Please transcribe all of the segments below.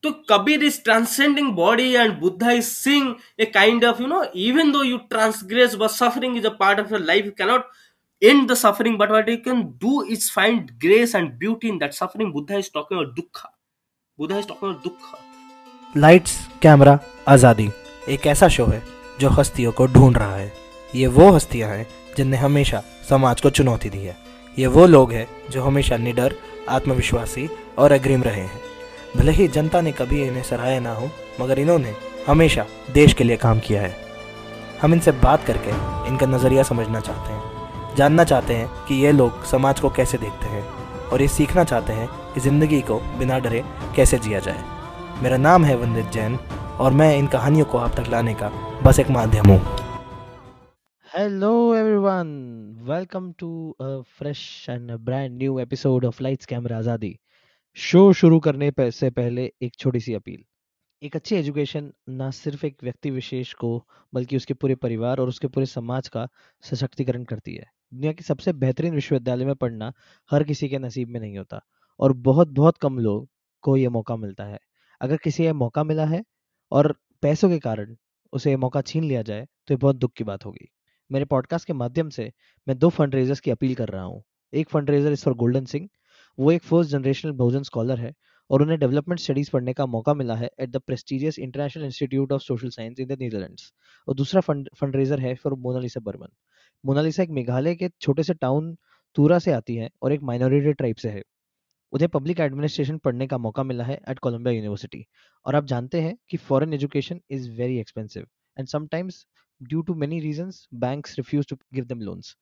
तो Kabir is transcending body and Buddha is seeing a kind of, even though you transgress, but suffering is a part of your life, you cannot end the suffering, but what you can do is find grace and beauty in that suffering. Buddha is talking about dukkha. Buddha is talking about dukkha. Lights camera आज़ादी एक ऐसा show है जो हस्तियों को ढूंढ रहा है। ये वो हस्तियां हैं जिनने हमेशा समाज को चुनौती दी है। ये वो लोग हैं जो हमेशा निडर, आत्मविश्वासी और अग्रिम रहे हैं। भले ही जनता ने कभी इन्हें सराहा ना हो, मगर इन्होंने हमेशा देश के लिए काम किया है। हम इनसे बात करके इनका नज़रिया समझना चाहते हैं, जानना चाहते हैं कि ये लोग समाज को कैसे देखते हैं और ये सीखना चाहते हैं कि ज़िंदगी को बिना डरे कैसे जिया जाए। मेरा नाम है वंदित जैन और मैं इन कहानियों को आप तक लाने का बस एक माध्यम हूँ। Hello everyone, welcome to a fresh and brand new episode of lights camera Azadi. Show शुरू करने से पहले एक छोटी सी अपील। एक अच्छी एजुकेशन ना सिर्फ एक व्यक्ति विशेष को बल्कि उसके पूरे परिवार और उसके पूरे समाज का सशक्तिकरण करती है। दुनिया की सबसे बेहतरीन विश्वविद्यालय में पढ़ना हर किसी के नसीब में नहीं होता और बहुत बहुत कम लोग को ये मौका मिलता है। अगर किसी ये मौका मिला है और पैसों के कारण उसे ये मौका छीन लिया जाए तो ये बहुत दुख की बात होगी। मेरे पॉडकास्ट के माध्यम से मैं 2 फंड रेजर्स की अपील कर रहा हूँ। एक फंड रेजर इस फॉर गोल्डन सिंह। वो एक फर्स्ट जनरेशनल बहुजन स्कॉलर है और उन्हें डेवलपमेंट स्टडीज पढ़ने का मौका मिला है at the prestigious international institute of social science in the Netherlands. और दूसरा फंड रेजर है फॉर मोनालिसा बर्मन। मोनालिसा एक मेघालय के छोटे से टाउन तूरा से आती है और एक माइनॉरिटी ट्राइब से है। उन्हें पब्लिक एडमिनिस्ट्रेशन पढ़ने का मौका मिला है एट कोलंबिया यूनिवर्सिटी। और आप जानते हैं कि foreign education is very expensive and sometimes due to many reasons banks refuse to give them loans.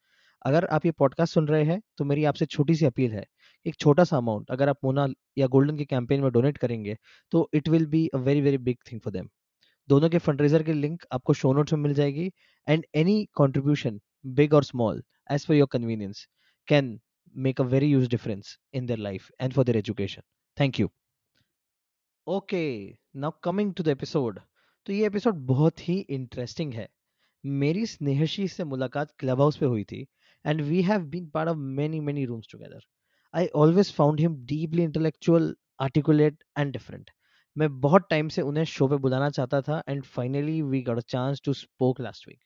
अगर आप ये पॉडकास्ट सुन रहे हैं तो मेरी आपसे छोटी सी अपील है, एक छोटा सा अमाउंट अगर आप मोना या गोल्डन के कैंपेन में डोनेट करेंगे तो it will be a very very big thing for them. दोनों के फंडरेजर की लिंक आपको शो नोट्स में मिल जाएगी एंड एनी कंट्रीब्यूशन बिग और small as per your convenience can make a very huge difference in their life and for their education. Thank you. Okay, now coming to the episode. तो ये episode बहुत ही interesting है। मेरी स्नेहशी से मुलाकात club house पे हुई थी and we have been part of many many rooms together. I always found him deeply intellectual, articulate and different. मैं बहुत टाइम से उन्हें शो पे बुलाना चाहता था and finally we got a chance to spoke last week.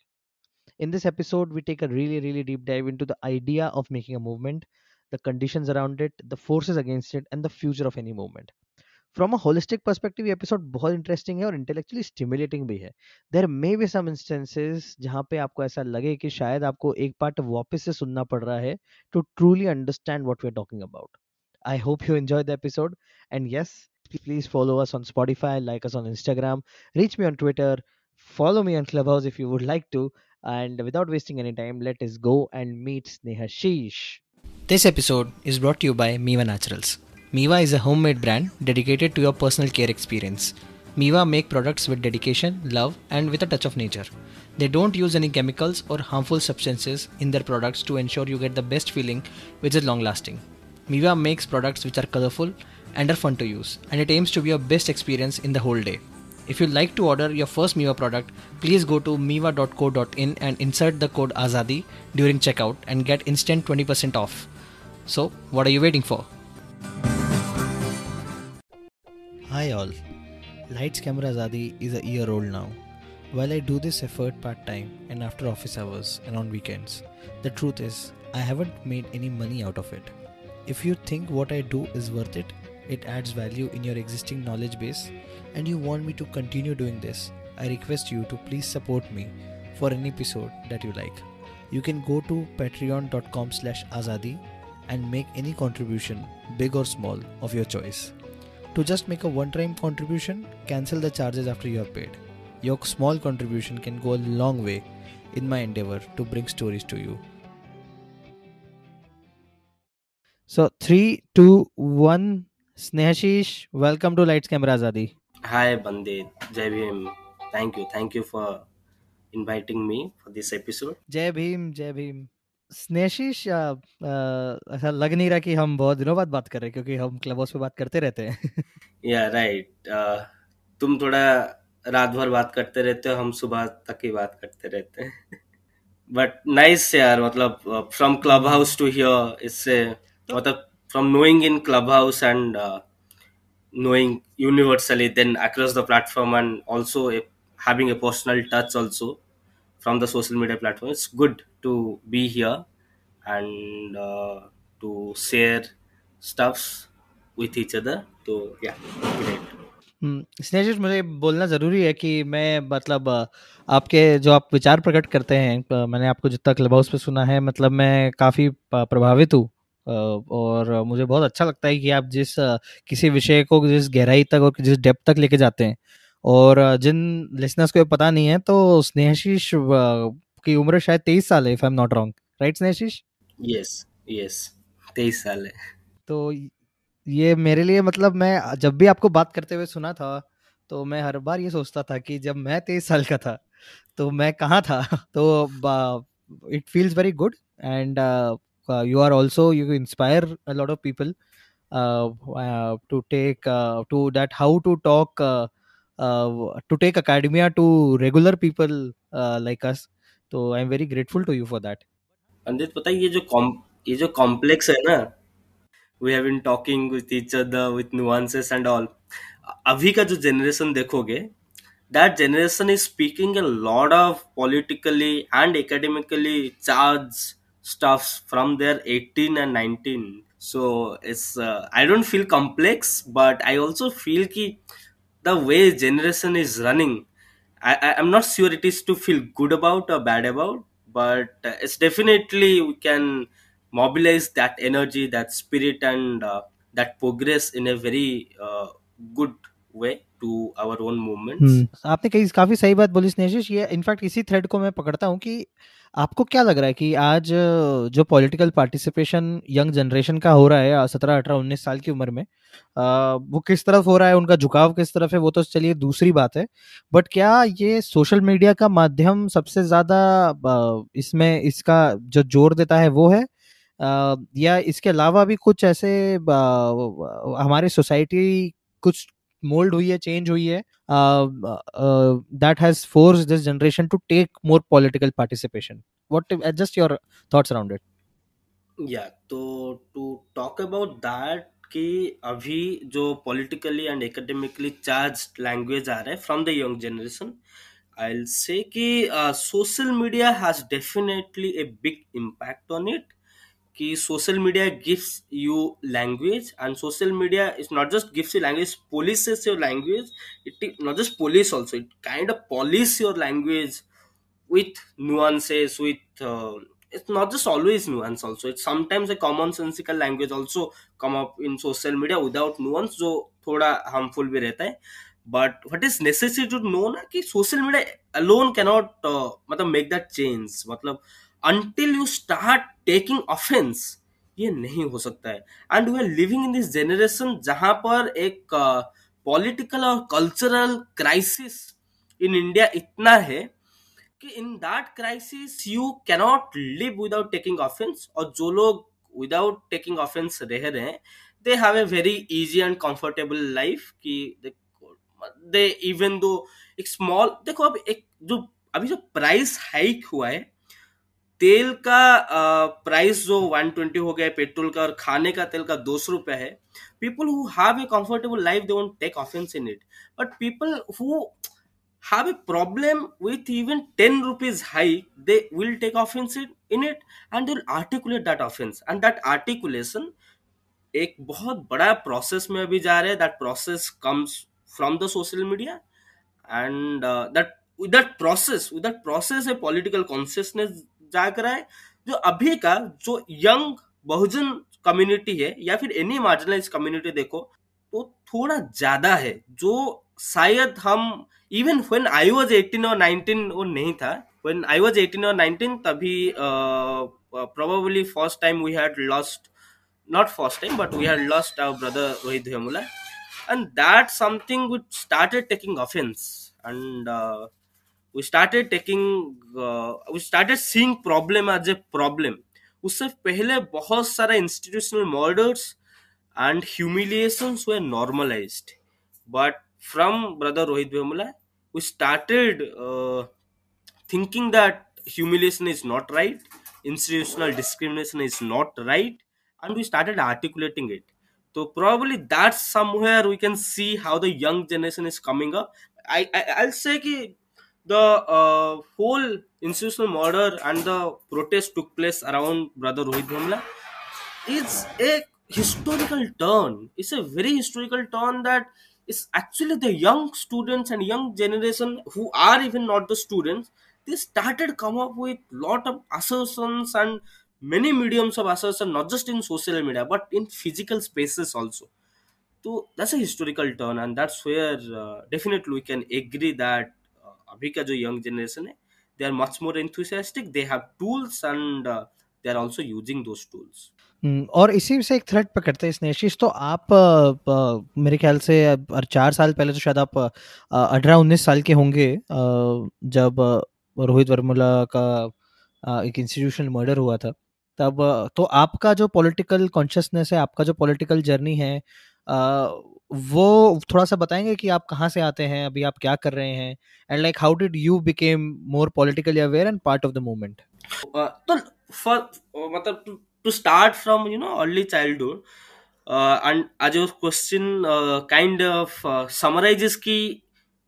In this episode, we take a really, really deep dive into the idea of making a movement, the conditions around it, the forces against it, and the future of any movement. From a holistic perspective, ये episode बहुत interesting है और intellectually stimulating भी है. There may be some instances जहाँ पे आपको ऐसा लगे कि शायद आपको एक part वापस से सुनना पड़ रहा है to truly understand what we're talking about. I hope you enjoyed the episode, and yes, please follow us on Spotify, like us on Instagram, reach me on Twitter, follow me on Clubhouse if you would like to. And without wasting any time, let us go and meet Sneha Sheesh. This episode is brought to you by Miva Naturals. Miva is a homemade brand dedicated to your personal care experience. Miva make products with dedication, love, and with a touch of nature. They don't use any chemicals or harmful substances in their products to ensure you get the best feeling, which is long lasting. Miva makes products which are colorful and are fun to use, and it aims to be your best experience in the whole day. If you'd like to order your first Miva product, please go to miva.co.in and insert the code AZADI during checkout and get instant 20% off. So, what are you waiting for? Hi all. Lights Camera Azadi is a year old now. While I do this effort part-time and after office hours and on weekends, the truth is, I haven't made any money out of it. If you think what I do is worth it, it adds value in your existing knowledge base, and you want me to continue doing this, I request you to please support me for any episode that you like. You can go to patreon.com/azadi and make any contribution, big or small, of your choice. To just make a one-time contribution, cancel the charges after you are paid. Your small contribution can go a long way in my endeavor to bring stories to you. So 3, 2, 1. Snehashish, welcome to Lights Camera Azadi. Hi, Bandit. Jai Bhim. Thank you for inviting me for this episode. जय भीम जय भीम। स्नेशिश, ऐसा लग नहीं रहा कि हम बहुत दिनों बाद बात कर रहे हैं क्योंकि हम क्लब हाउस पे बात करते रहते हैं। Yeah, right. तुम थोड़ा रात भर बात करते रहते हो, हम सुबह तक ही बात करते रहते हैं। बट नाइस यार, मतलब from Clubhouse to here, इससे मतलब from knowing in Clubhouse and knowing universally then across the platform, and also having a personal touch also from the social media platform. It's good to be here and to share stuffs with each other. So yeah, great. स्नेहित, मुझे बोलना ज़रूरी है कि मैं मतलब आपके जो आप विचार प्रकट करते हैं, मैंने आपको जितना क्लब हाउस पे सुना है, मतलब मैं काफ़ी प्रभावित हूँ। और मुझे बहुत अच्छा लगता है कि आप किसी विषय को जिस गहराई तक और जिस डेप्थ तक लेके जाते हैं। और जिन लिसनर्स को ये पता नहीं है, तो स्नेहाशीष की उम्र शायद 23 साल है, if I am not wrong. Right Snehashish? Yes, yes, 23 साल है। तो ये मेरे लिए मतलब मैं जब भी आपको बात करते हुए सुना था, तो मैं हर बार ये सोचता था कि जब मैं 23 साल का था तो मैं कहाँ था। तो it feels very good, and you are also, you inspire a lot of people to take to that how to talk to take academia to regular people like us. So I'm very grateful to you for that. Andit, पता है ये जो complex है ना, we have been talking with each other with nuances and all. अभी का जो generation देखोगे, that generation is speaking a lot of politically and academically charged stuffs from their 18 and 19. So it's I don't feel complex, but I also feel ki the way generation is running, I'm not sure it is to feel good about or bad about, but it's definitely we can mobilize that energy, that spirit, and that progress in a very good way to our own movements. आपने कई काफ़ी सही बात बोली स्नेहिश। ये in fact इसी thread को मैं पकड़ता हूँ कि आपको क्या लग रहा है कि आज जो पॉलिटिकल पार्टिसिपेशन यंग जनरेशन का हो रहा है 17, 18, 19 साल की उम्र में, वो किस तरफ हो रहा है, उनका झुकाव किस तरफ है, वो तो चलिए दूसरी बात है। बट क्या ये सोशल मीडिया का माध्यम सबसे ज़्यादा इसमें इसका जो जोर देता है वो है, या इसके अलावा भी कुछ ऐसे हमारी सोसाइटी कुछ मोल्ड हुई है, चेंज हुई है, that has forced this generation to take more political participation? Just your thoughts around it. या तो टू टॉक अबाउट दैट कि अभी जो politically and academically charge language आ रहा है from the young generation, I will say कि social media has definitely a big impact on it. कि social media gives you language, and social media is not just gives you language, polices your language. It not just police also, it kind of police your language with nuances, with it's not just always nuance also, it's sometimes a commonsensical language also come up in social media without nuance, जो थोड़ा harmful भी रहता है। but what is necessary to know ना कि social media alone cannot मतलब make that change, मतलब until you start taking offense ये नहीं हो सकता है। And we are living in this generation जहां पर एक पॉलिटिकल और कल्चरल क्राइसिस इन इंडिया इतना है कि in that crisis you cannot live without taking offence. और जो लोग विदाउट टेकिंग ऑफेंस रह रहे हैं, they have a very easy and comfortable life. कि दे इवन दो एक स्मॉल देखो, अब एक जो अभी जो प्राइस हाइक हुआ है, तेल का प्राइस जो 120 हो गया है पेट्रोल का, और खाने का तेल का 200 रुपए है। People who have a comfortable life they won't take offence in it, but people who have a problem with even 10 rupees hike, they will take offense in it, and they'll articulate that offense, and that articulation एक बहुत बड़ा process में अभी जा रहे हैं। That process comes from the social media, and that with that process A political consciousness जाग रहा है, जो अभी का जो यंग बहुजन कम्युनिटी है या फिर एनी मार्जिनलाइज कम्युनिटी देखो, तो थोड़ा ज्यादा है, जो शायद हम इवन व्हेन आई वाज 18 और 19 वो नहीं था। व्हेन आई वाज 18 और 19 तभी probably first time we had lost, not first time, but we had lost our brother Rohit Vemula, and that's something we started taking offense, and we started seeing problem as a problem. उससे पहले बहुत सारा institutional murders and humiliations were normalized, but from brother Rohit Vemula we started thinking that humiliation is not right, institutional discrimination is not right, and we started articulating it. So probably that's somewhere we can see how the young generation is coming up. I'll say कि the whole institutional murder and the protest took place around brother Rohit Bhumla is a historical turn. It's a very historical turn that is actually the young students and young generation who are even not the students. They started come up with lot of assertions and many mediums of assertion, not just in social media but in physical spaces also. So that's a historical turn, and that's where definitely we can agree that अभी का जो young generation है, they are much more enthusiastic. They have tools and they are also using those tools. और इसी से एक thread पकड़ते हैं स्नेशिस। तो आप मेरे ख्याल से 4 साल पहले तो शायद आप 18-19 साल के होंगे जब रोहित वर्मला का एक इंस्टीट्यूशनल मर्डर हुआ था तब। तो आपका जो पॉलिटिकल कॉन्शियसनेस है, आपका जो पॉलिटिकल जर्नी है, वो थोड़ा सा बताएंगे कि आप कहाँ से आते हैं, अभी आप क्या कर रहे हैं, and like how did you became more politically aware and part of the movement? तो for मतलब to start from early childhood, and आज your question kind of summarizes कि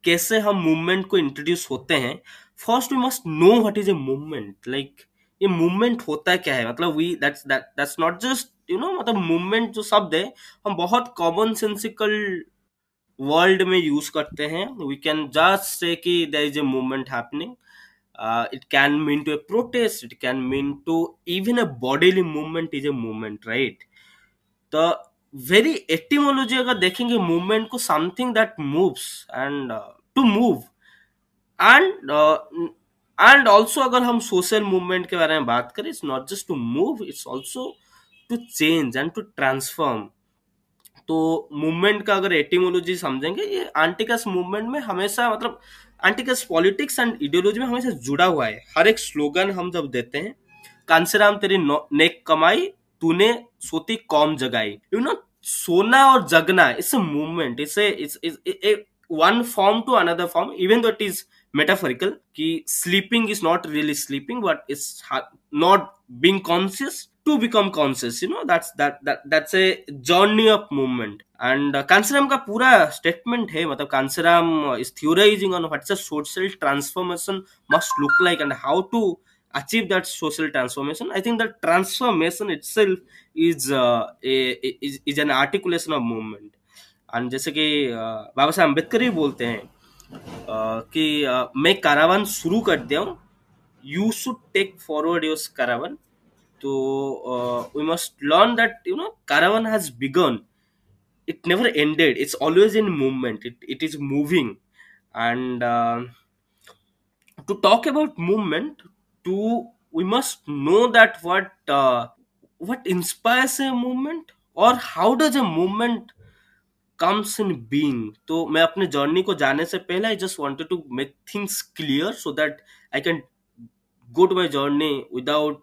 कैसे हम मूवमेंट को इंट्रोड्यूस होते हैं. First we must know what is a movement. Like ये मूवमेंट होता क्या है, मतलब वी दैट्स नॉट जस्ट मतलब मूवमेंट जो शब्द है हम बहुत कॉमन सेंसिकल वर्ल्ड में यूज करते हैं. वी कैन जस्ट से कि there is a movement happening. It can mean to a protest, it can mean to even a bodily movement is a movement, right? The very etymology अगर देखेंगे movement को something that moves and to move and also अगर हम social movement के बारे में बात करें, it's not just to move, it's also to change and to transform. तो मूवमेंट का अगर एटिमोलॉजी समझेंगे, ये आंटिकस मूवमेंट में हमेशा मतलब आंटिकस पॉलिटिक्स एंड इडियोलॉजी में हमेशा जुड़ा हुआ है. हर एक स्लोगन हम जब देते हैं, कांसेराम तेरी नेक कमाई तूने सोती कौम जगाई, सोना और जगना, it's a movement. It's one form to another form, even though it is metaphorical कि sleeping is not really sleeping but it's not being conscious to become conscious. That's a journey of movement. And कांसेराम का पूरा statement है, मतलब कांसेराम is theorizing on what's a social transformation must look like and how to achieve that social transformation. I think that transformation itself is an articulation of movement. और जैसे कि बाबा साहब अम्बेडकर ही बोलते हैं कि मैं कारावान शुरू कर दिया हूँ, you should take forward your caravan. तो we must learn that caravan has begun, it never ended, it's always in movement, it is moving. And to talk about movement, we must know that what inspires a movement or how does a movement comes in being. तो मैं अपने journey को जाने से पहले I just wanted to make things clear so that I can go to my journey without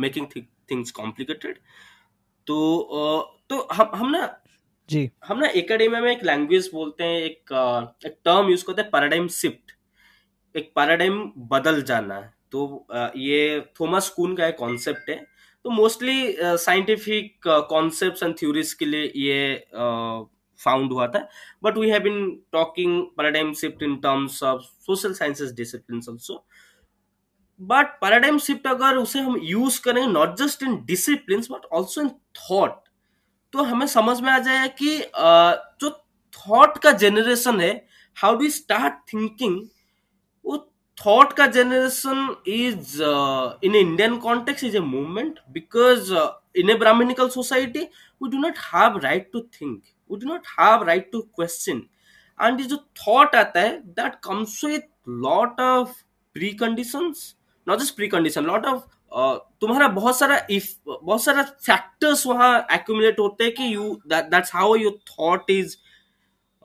making things complicated. तो तो हम ना जी हम ना एकेडमी में एक लैंग्वेज बोलते हैं, एक टर्म यूज करते हैं, पैराडाइम शिफ्ट. एक पैराडाइम बदल जाना. तो ये थॉमस कून का एक कॉन्सेप्ट है. तो mostly scientific concepts and theories के लिए ये फाउंड हुआ था, but we have been talking paradigm shift in terms of social sciences disciplines also. But paradigm shift अगर उसे हम यूज करें not just in discipline but also in thought, तो हमें समझ में आ जाए कि जो थॉट का जनरेशन है, हाउ डू स्टार्ट थिंकिंग. वो थॉट का generation is in Indian context is a movement, because in a Brahmanical society we do not have right to think, we do not have right to question. And ये जो thought आता है that comes with lot of preconditions, not just precondition, lot of तुम्हारा बहुत सारा factors वहां accumulate होते हैं कि you that's how your thought is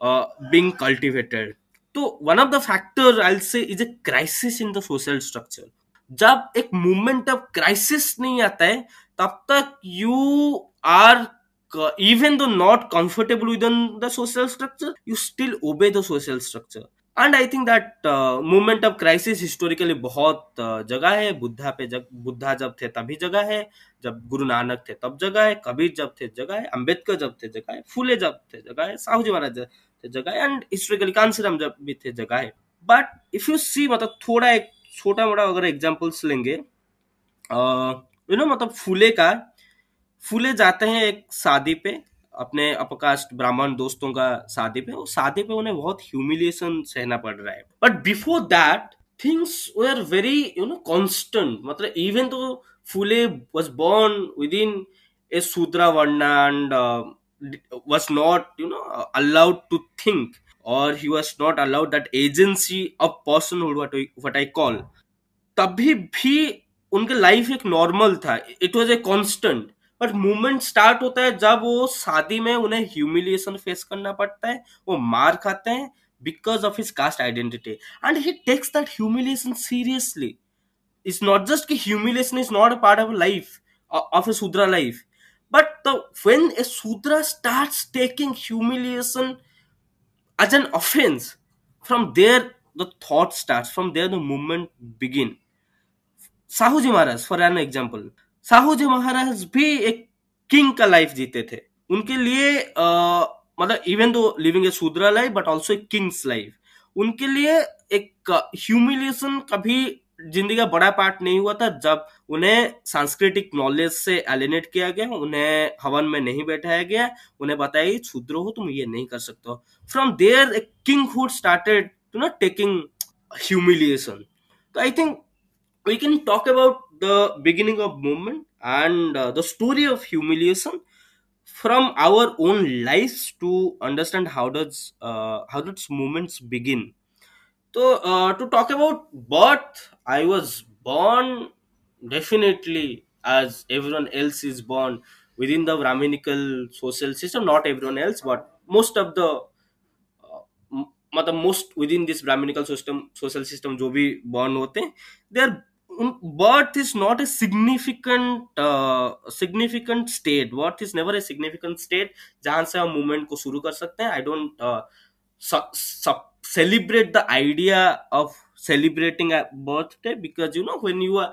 being cultivated. तो one of the factor I will say is a crisis in the social structure. जब एक मूवमेंट ऑफ क्राइसिस नहीं आता है तब तक you are even though not comfortable within the social structure, you still obey the social structure. And I think that moment of crisis historically बहुत जगह है। बुद्धा जब थे तभी जगह है, जब गुरु नानक थे तब जगह है, कबीर जब थे जगह है, अंबेडकर जब थे जगह है, फूले जब थे जगह है, साहू जी महाराज जब थे जगह है, एंड हिस्टोरिकली कांसीराम जब भी थे जगह है। बट इफ यू सी, मतलब थोड़ा एक छोटा मोटा अगर एग्जांपल्स लेंगे, मतलब फूले जाते हैं एक शादी पे, अपने अपकास्ट ब्राह्मण दोस्तों का शादी पे, उस शादी पे उन्हें बहुत ह्यूमिलिएशन सहना पड़ रहा है। But before that things were very constant. मतलब इवन तो फूले was born within a Sudra Varna and was not allowed to think, or he was not allowed that agency of personhood, what I call। तभी भी उनके life एक normal था, it was a constant. But movement start होता है जब वो शादी में उन्हें ह्यूमिलिएशन फेस करना पड़ता है, वो मार खाते हैं because of his caste identity, and he takes that humiliation seriously. It's not just कि humiliation is not a part of life, of a Shudra life, but when a Sudra starts taking humiliation as an offense, from there the thought starts, from there the movement begin। Shahu ji Maharaj for an example, Shahu ji Maharaj भी एक king का life जीते थे। उनके लिए मतलब even though living a Shudra life but also a king's life, उनके लिए एक ह्यूमिलिएशन कभी जिंदगी का बड़ा पार्ट नहीं हुआ था। जब उन्हें सांस्कृतिक नॉलेज से एलिनेट किया गया, उन्हें हवन में नहीं बैठाया गया, उन्हें बताया शूद्र हो तुम ये नहीं कर सकते हो, from there a kinghood started to not taking humiliation. तो I think we can talk about the beginning of movement and the story of humiliation from our own lives to understand how does movements begin। So to talk about birth, I was born definitely as everyone else is born within the Brahminical social system, not everyone else but most of the मतलब most within this Brahmanical system, social system जो भी born होते हैं, their birth is not a significant state. Birth is never a significant state जहां से हम movement को शुरू कर सकते हैं। I don't celebrate the idea of celebrating a birthday, because when you are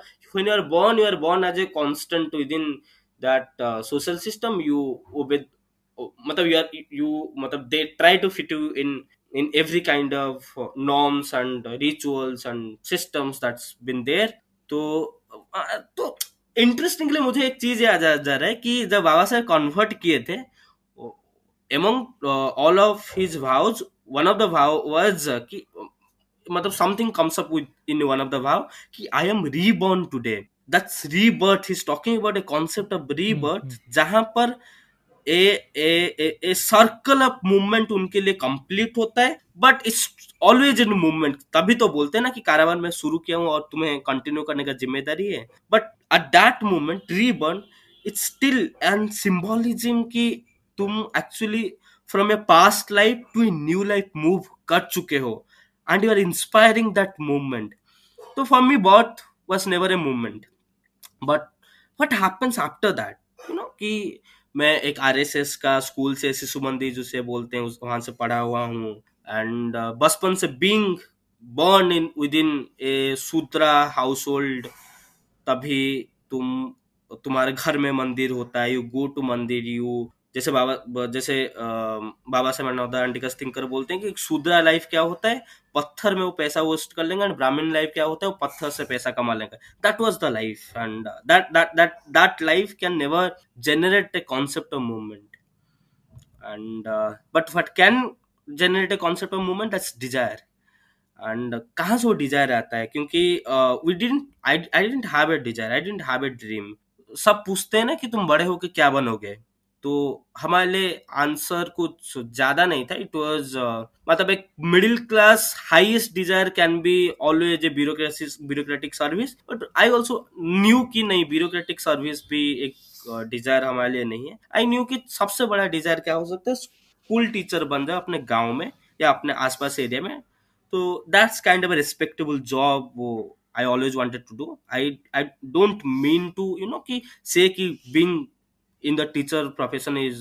born, you are born as a constant within that social system। you obey, मतलब मतलब they try to fit you in every kind of norms and rituals and systems that's been there। तो तो interestingly मुझे एक चीज याद आ जा रहा है कि जब बाबा साहब कन्वर्ट किए थे, among all of his vows, one of the vow was कि मतलब something comes up with in one of the vow कि I am reborn today। That's rebirth। He's talking about a concept of rebirth जहां पर a circle of movement उनके लिए complete होता है, but it's always in movement. तभी तो बोलते हैं ना कि कारावान में शुरू किया हूं और तुम्हें कंटिन्यू करने का जिम्मेदारी है। But at that moment reborn, it's still and symbolism कि तुम actually from a past life to a new life move कर चुके हो and you are inspiring that movement. तो for me birth was never a movement, but what happens after that, कि मैं एक RSS का स्कूल से शिशु मंदिर जिसे बोलते हैं वहां से पढ़ा हुआ हूँ, एंड बचपन से being born in within a Sutra house hold, तभी तुम्हारे घर में मंदिर होता है, यू गो टू मंदिर, यू जैसे बाबा साहब नवोदय थिंकर बोलते हैं कि शूद्रा लाइफ क्या होता है, पत्थर में वो पैसा वेस्ट कर लेंगे, एंड ब्राह्मण लाइफ क्या होता है, वो पत्थर से पैसा कमा लेंगे। That was the life, and that life can never generate a concept of movement। and but what can generate a concept of movement, that's desire। And कहाँ से वो डिजायर आता है, क्योंकि we didn't I didn't have a desire, I didn't have a dream. सब पूछते हैं ना कि तुम बड़े होके क्या बनोगे, तो हमारे लिए आंसर कुछ ज्यादा नहीं था। इट वाज मतलब एक middle class highest desire can be always a bureaucratic service, but I also knew कि नहीं, ब्यूरोक्रेटिक सर्विस भी एक डिजायर हमारे लिए नहीं है। आई न्यू कि सबसे बड़ा डिजायर क्या हो सकता है, स्कूल टीचर बन जाए अपने गाँव में या अपने आसपास एरिया में। तो that's kind of a respectable job वो I always wanted to do। I don't mean to कि say कि being in the teacher profession is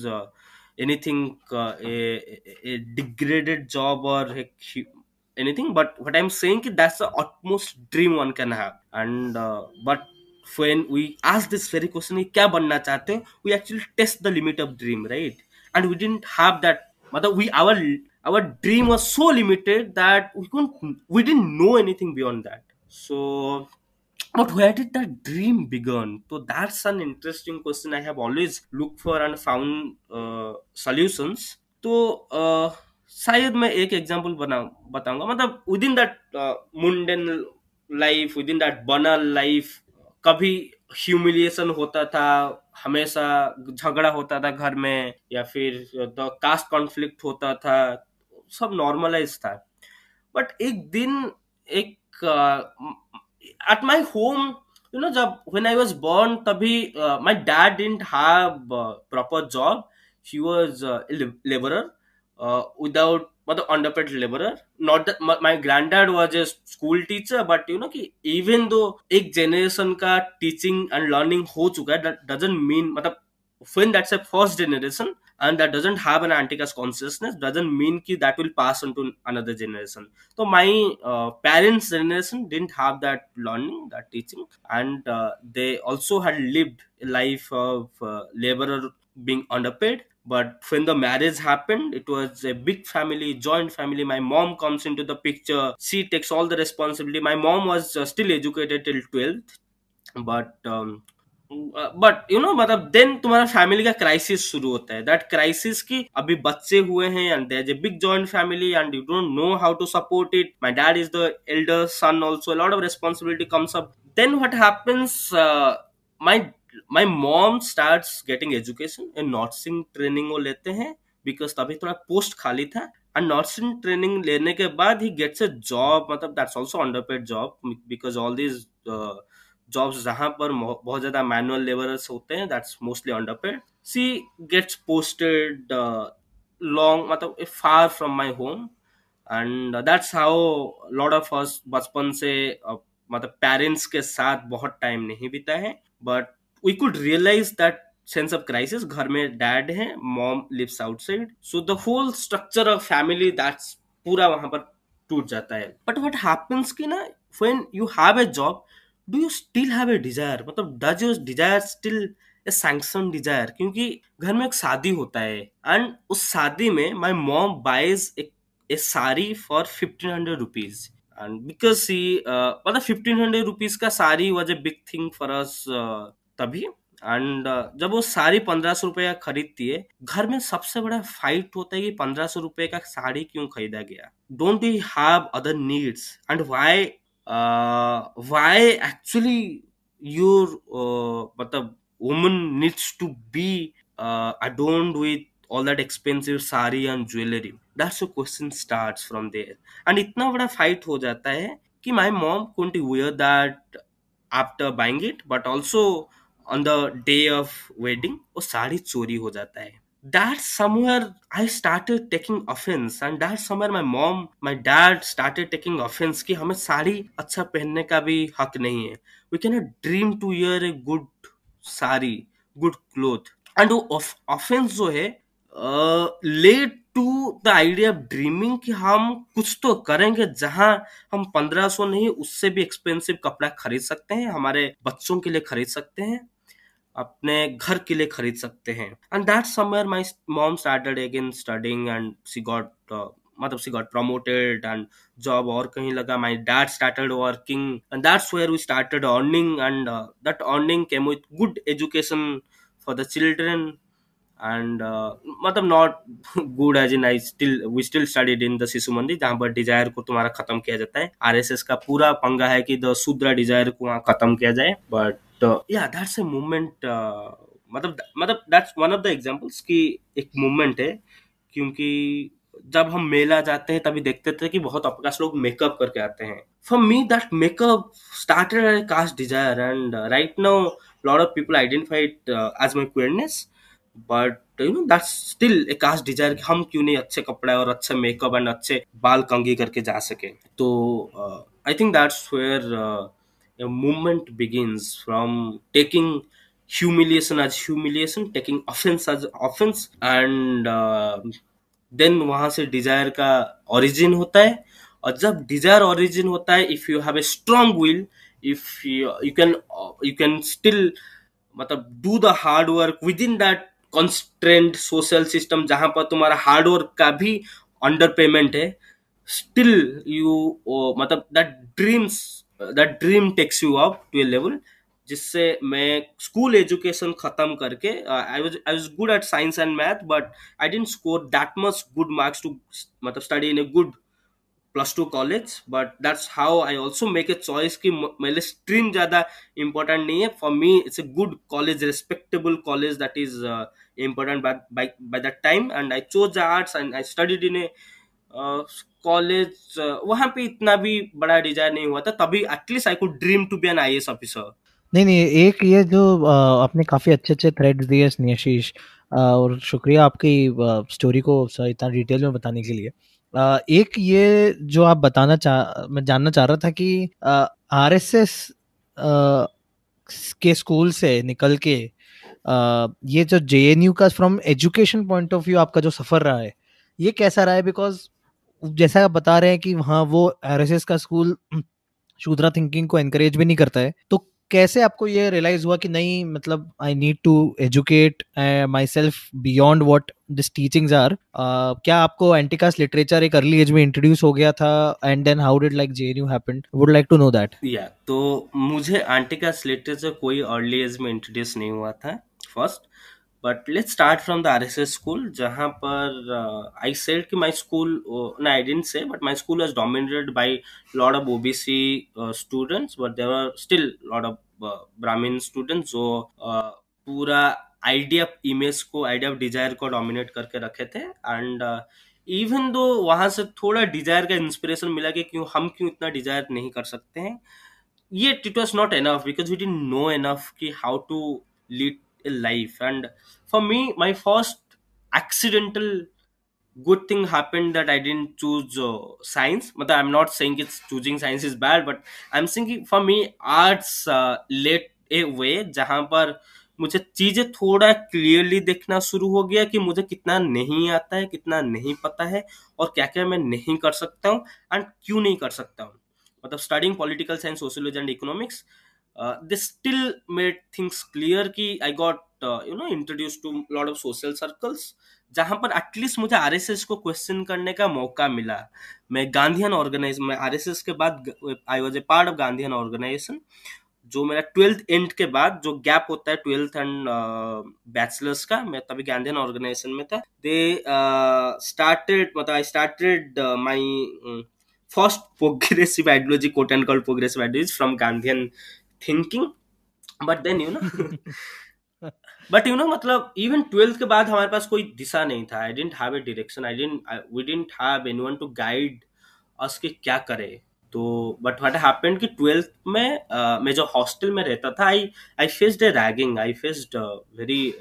anything a degraded job or anything, but what I'm saying is that's the utmost dream one can have. And but when we ask this very question कि क्या बनना चाहते हो, we actually test the limit of dream, right? And we didn't have that, मतलब we our dream was so limited that we didn't know anything beyond that. So but where did that dream begin? So that's an interesting question I have always looked for and found solutions. तो शायद मैं एक example बना बताऊंगा, मतलब with in that मुंडन life, with in that बनल life, कभी ह्यूमिलिएशन होता था, हमेशा झगड़ा होता था घर में, या फिर द कास्ट कॉन्फ्लिक्ट होता था, सब नॉर्मलाइज था. बट एक दिन एक at my home, you know, जब व्हेन आई वाज बोर्न तभी my dad didn't have proper job. He was labourer, without, मतलब underpaid laborer. Not that my granddad was a school teacher, but you know कि even though एक generation का teaching and learning हो चुका है, that doesn't mean, मतलब when that's a first generation and that doesn't have an anti-caste consciousness, doesn't mean कि that will pass on to another generation. So my parents generation didn't have that learning, that teaching, and they also had lived a life of laborer, being underpaid. But when the marriage happened, it was a big family, joint family. My mom comes into the picture, she takes all the responsibility. My mom was still educated till 12th, but but you no, मतलब then तुम्हारा family का crisis शुरू होता है. That crisis की अभी बच्चे हुए हैं and there is a big joint family and you don't know how to support it. My dad is the elder son also, a lot of responsibility comes up. Then what happens, my my mom starts getting education, a nursing training वो लेते हैं, because तभी थोड़ा post खाली था. And nursing training लेने के बाद ही गेट्स अ जॉब, मतलब that's also underpaid job, because all this jobs जहां पर बहुत ज्यादा मैनुअल लेबरर्स होते हैं, that's mostly underpaid. She gets posted long, मतलब far from my home. And that's how lot of us बचपन से मतलब पेरेंट्स के साथ बहुत टाइम नहीं बिता है. But we could realise that sense of crisis. घर में डैड है, mom lives outside, so the whole structure of family that's पूरा वहां पर टूट जाता है. बट व्हाट हैपेंस कि ना, when you have a job, do you still have a desire, मतलब does your desire still a sanction desire? क्योंकि घर में एक शादी होता है एंड उस शादी में my mom buys a sari for 1500 rupees. And because she, मतलब 1500 रुपीज का sari was a big thing for us तभी. एंड जब वो साड़ी 1500 रुपए का खरीदती है, घर में सबसे बड़ा फाइट होता है कि 1500 रुपए का साड़ी क्यों खरीदा गया. Don't we have other needs, and why actually your मतलब woman needs to be adorned with all that expensive sari and jewelry? That's the question starts from there. And इतना बड़ा fight हो जाता है कि my mom couldn't wear that after buying it, but also on the day of wedding वो साड़ी चोरी हो जाता है. That's somewhere I started taking offense, and that's somewhere my dad started taking offense कि हमें साड़ी अच्छा पहनने का भी हक नहीं है. We cannot dream to wear a good sari, good cloth. And वो offense जो है led to the idea of dreaming कि हम कुछ तो करेंगे जहां हम 1500 नहीं, उससे भी एक्सपेंसिव कपड़ा खरीद सकते हैं, हमारे बच्चों के लिए खरीद सकते हैं, अपने घर के लिए खरीद सकते हैं. And that somewhere my mom started again studying and she got, मतलब she got promoted and job और कहीं लगा. My dad started working and that's where we started earning. And that earning came with good education for the children. And मतलब not good as in, I still we still studied in the Shishu Mandir, जहां पर Dzire को तुम्हारा खत्म किया जाता है. RSS का पूरा पंगा है कि द शूद्र डिजायर को वहां खत्म किया जाए. बट या दैट्स ए मूवमेंट, मतलब that's one of the examples कि एक मूवमेंट है. क्योंकि जब हम मेला जाते हैं तभी देखते थे कि बहुत अपकाश लोग मेकअप करके आते हैं. For me that makeup started as caste desire, and right now lot of people identify it as my queerness. But you know that's still a caste desire कि हम क्यों नहीं अच्छे कपड़े और अच्छे मेकअप एंड अच्छे बाल कंघी करके जा सके. तो I think that's where a movement begins, from taking humiliation as humiliation, taking offense as offense, and then वहां से डिजायर का ओरिजिन होता है. और जब डिजायर ओरिजिन होता है, if you have a strong will, if you can still मतलब do the hard work within that constraint social system जहां पर तुम्हारा हार्ड वर्क का भी अंडर पेमेंट है, स्टिल यू मतलब that dream takes you up to a level जिससे मैं स्कूल एजुकेशन खत्म करके I was good at science and math, but I didn't score that much good marks to मतलब study in a good +2 college. But that's how I also make a choice कि मेरे stream ज्यादा important नहीं है. For me it's a good college, respectable college that is important by that time, and I chose the arts and I studied in a college. वहां पे इतना भी बड़ा डिजायर नहीं हुआ था, तभी at least I could dream to be an IAS officer. नहीं नहीं, एक ये जो आपने काफ़ी अच्छे अच्छे थ्रेड्स दिए स्नेहाशीष, और शुक्रिया आपकी स्टोरी को इतना डिटेल में बताने के लिए। एक ये जो आप मैं जानना चाह रहा था कि आरएसएस के स्कूल से निकल के ये जो जेएनयू का from education point of view आपका जो सफ़र रहा है, ये कैसा रहा है? बिकॉज जैसा आप बता रहे हैं कि वहाँ वो आरएसएस का स्कूल शूद्रा थिंकिंग को एनकरेज भी नहीं करता है, तो कैसे आपको ये रियलाइज हुआ कि नहीं, मतलब I need to educate myself beyond what this teachings are? क्या आपको एंटीकास्ट लिटरेचर एक अर्ली एज में इंट्रोड्यूस हो गया था, and then how did like JNU happened? Would like to know that. या तो मुझे एंटीकास्ट लिटरेचर कोई अर्ली एज में इंट्रोड्यूस नहीं हुआ था first. But let's start from the RSS school, जहाँ पर आई सेड कि my school, no, I didn't say, but my school was dominated by lot of OBC students, but there were still lot of Brahmin students जो पूरा idea image को, idea of desire को dominate करके रखे थे. And even though वहां से थोड़ा डिजायर का इंस्पिरेशन मिला कि क्यों इतना डिजायर नहीं कर सकते हैं, ये it was not enough because we didn't know enough कि how to lead a life. And for me, my first accidental good thing happened that I didn't choose science. But I'm not saying it's choosing science is bad, but I'm thinking for me arts led a way जहां पर मुझे चीजें थोड़ा clearly देखना शुरू हो गया कि मुझे कितना नहीं आता है, कितना नहीं पता है, और क्या क्या मैं नहीं कर सकता हूँ एंड क्यों नहीं कर सकता हूँ. मतलब studying political science, sociology and economics, this still made things clear कि I got introduced to lot of social circles जहां पर एटलीस्ट मुझे आरएसएस को क्वेश्चन करने का मौका मिला. मैं गांधीयन ऑर्गेनाइजेशन में आरएसएस के बाद I was a part of Gandhian organisation. जो मेरा 12th एंड के बाद जो गैप होता है 12th एंड बैचलर्स का, मैं तभी गांधीयन ऑर्गेनाइजेशन में था. दे स्टार्टेड मतलब I started my first progressive ideology, quote and called progressive ideology from Gandhian thinking. But then मतलब इवन 12th के बाद हमारे पास कोई दिशा नहीं था. I didn't have a direction, we didn't have anyone to guide us कि क्या करे. तो बट व्हाट हैपेंड कि 12th में मैं जो हॉस्टल में रहता था, I faced A ragging, I faced very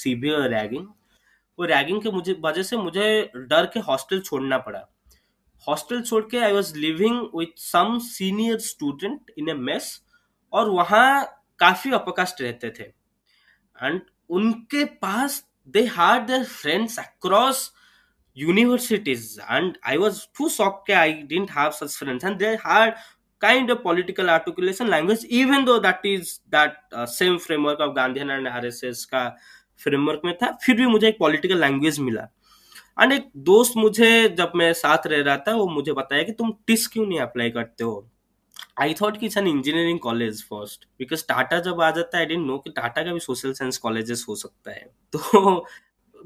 severe ragging. वो रैगिंग के वजह से मुझे डर के हॉस्टल छोड़ना पड़ा. हॉस्टल छोड़ के I was living with some senior student in a mess, और वहाँ काफी अपकास्ट रहते थे. एंड उनके पास they had their friends across universities, and I was too shocked I didn't have such friends, and they had kind of political articulation language, even though that is that same framework of Gandhian and RSS का framework में था. फिर भी मुझे एक political language मिला. And एक दोस्त मुझे, जब मैं साथ रह रहा था, वो मुझे बताया कि तुम टिस क्यों नहीं अप्लाई करते हो. आई थॉट कि it's an engineering college first, because Tata जब आ जाता है, आई डिडंट नो कि टाटा का भी सोशल साइंस कॉलेजेस हो सकता है. तो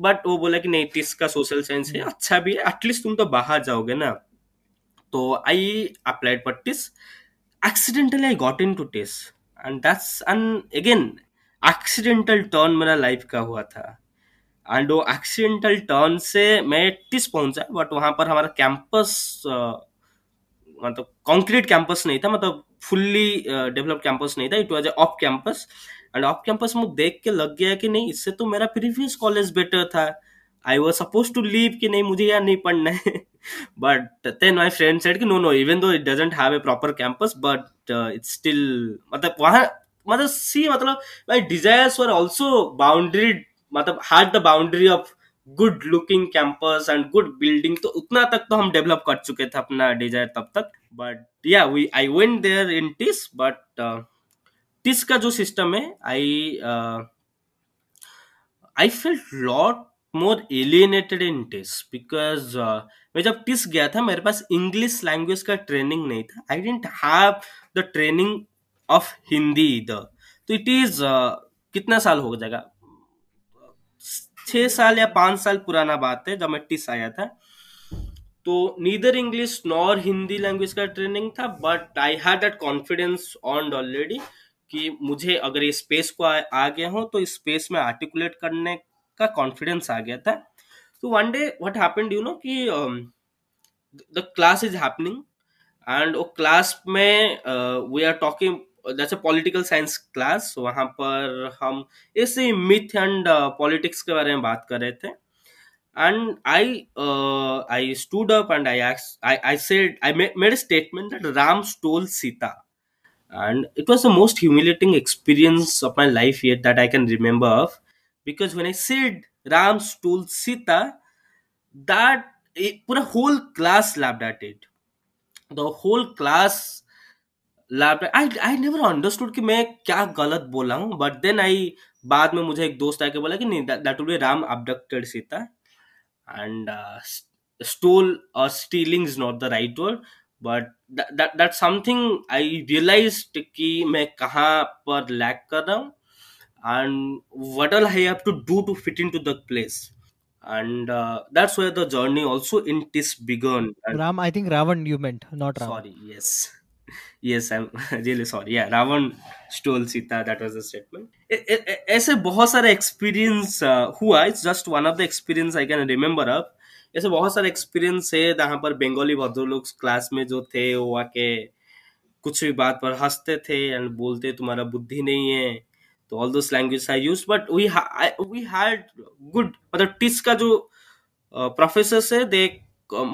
बट वो बोला कि नहीं, टिस का सोशल साइंस है, अच्छा भी है, एटलीस्ट तुम तो बाहर जाओगे ना. तो I applied for TISS. Accidentally I got into TISS, and that's an again accidental turn मेरा लाइफ का हुआ था. एंड वो एक्सीडेंटल टर्न से मैं टिस पहुंचा, बट वहां पर हमारा कैंपस मतलब कॉन्क्रीट कैंपस नहीं था, मतलब फुल्ली डेवलप कैंपस नहीं था. It was off campus, end off campus में देख के लग गया कि नहीं, इससे तो मेरा प्रीवियस कॉलेज बेटर था. I was suppose to leave कि नहीं, मुझे यहाँ नहीं पढ़ना है. But then my friend said कि no even though it doesn't have a proper campus, but it's still मतलब वहां मतलब my desires were also boundaried, मतलब had the boundary of good looking campus and good building, तो उतना तक तो हम डेवलप कर चुके थे अपना डिजायर तब तक. But yeah we I went there in TISS. But TISS का जो सिस्टम है, I felt lot more alienated in TISS because मैं जब टिस गया था मेरे पास इंग्लिश लैंग्वेज का ट्रेनिंग नहीं था. I didn't have the training of Hindi इधर. तो इट इज कितना साल हो जाएगा, 6 साल या 5 साल पुराना बात है जब मैं टिस आया था. तो neither English nor Hindi language का ट्रेनिंग था, but I had that confidence on already कि मुझे अगर ये स्पेस को आ गया हो तो इस स्पेस में आर्टिकुलेट करने का कॉन्फिडेंस आ गया था. तो one day what happened you know कि the class is happening and वो क्लास में वी आर टॉकिंग, जैसे पॉलिटिकल साइंस क्लास, वहां पर हम ऐसे मिथ एंड पॉलिटिक्स के बारे में बात कर रहे थे. And I stood up and I asked, I said, made a statement that Ram stole Sita. And it was the most humiliating experience of my life yet that I can remember of. Because when I said Ram stole Sita, that pura whole class laughed at it. The whole class laughed. I never understood कि मैं क्या गलत बोला हूँ. But then बाद में मुझे एक दोस्त आके बोला कि नहीं, that would be Ram abducted Sita. And stole or stealing is not the right word, but that's something I realized कि मैं कहाँ पर lack कर रहा हूँ and what all I have to do to fit into the place. And that's where the journey also in this begun. And Ram, I think Ravan you meant, not Ram. sorry, yes. Yes, I'm really sorry. Yeah, Ravan stole Sita. That was the statement. ऐसे बहुत सारे experience हुआ. It's just one of the experience I can remember अब. ऐसे बहुत सारे experience है जहाँ पर बंगाली भद्र लोग क्लास में जो थे वो आके कुछ भी बात पर हंसते थे एंड बोलते तुम्हारा बुद्धि नहीं है. तो all those language I use, but we had good, मतलब टिस का जो प्रोफेसर्स है, दे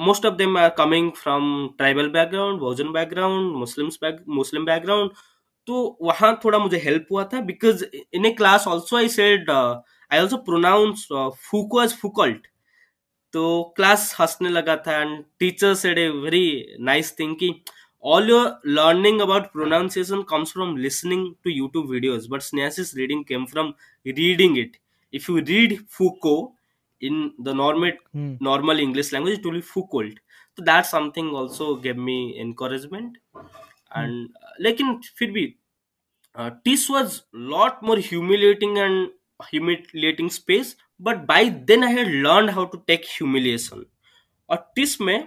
most of them are coming from tribal background, Bahujan background, Muslim background. तो वहां थोड़ा मुझे हेल्प हुआ था because in a class also I said, I also pronounce Foucault as Foucault. तो क्लास हंसने लगा था and teacher said a very nice thing कि all your learning about pronunciation comes from listening to YouTube videos, but Snehasis reading came from reading it. If you read Foucault in the normal English language, it will be Foucault. So that something also gave me encouragement. And लेकिन फिर भी this was lot more humiliating space, but by then I had learned how to take humiliation. और TISS में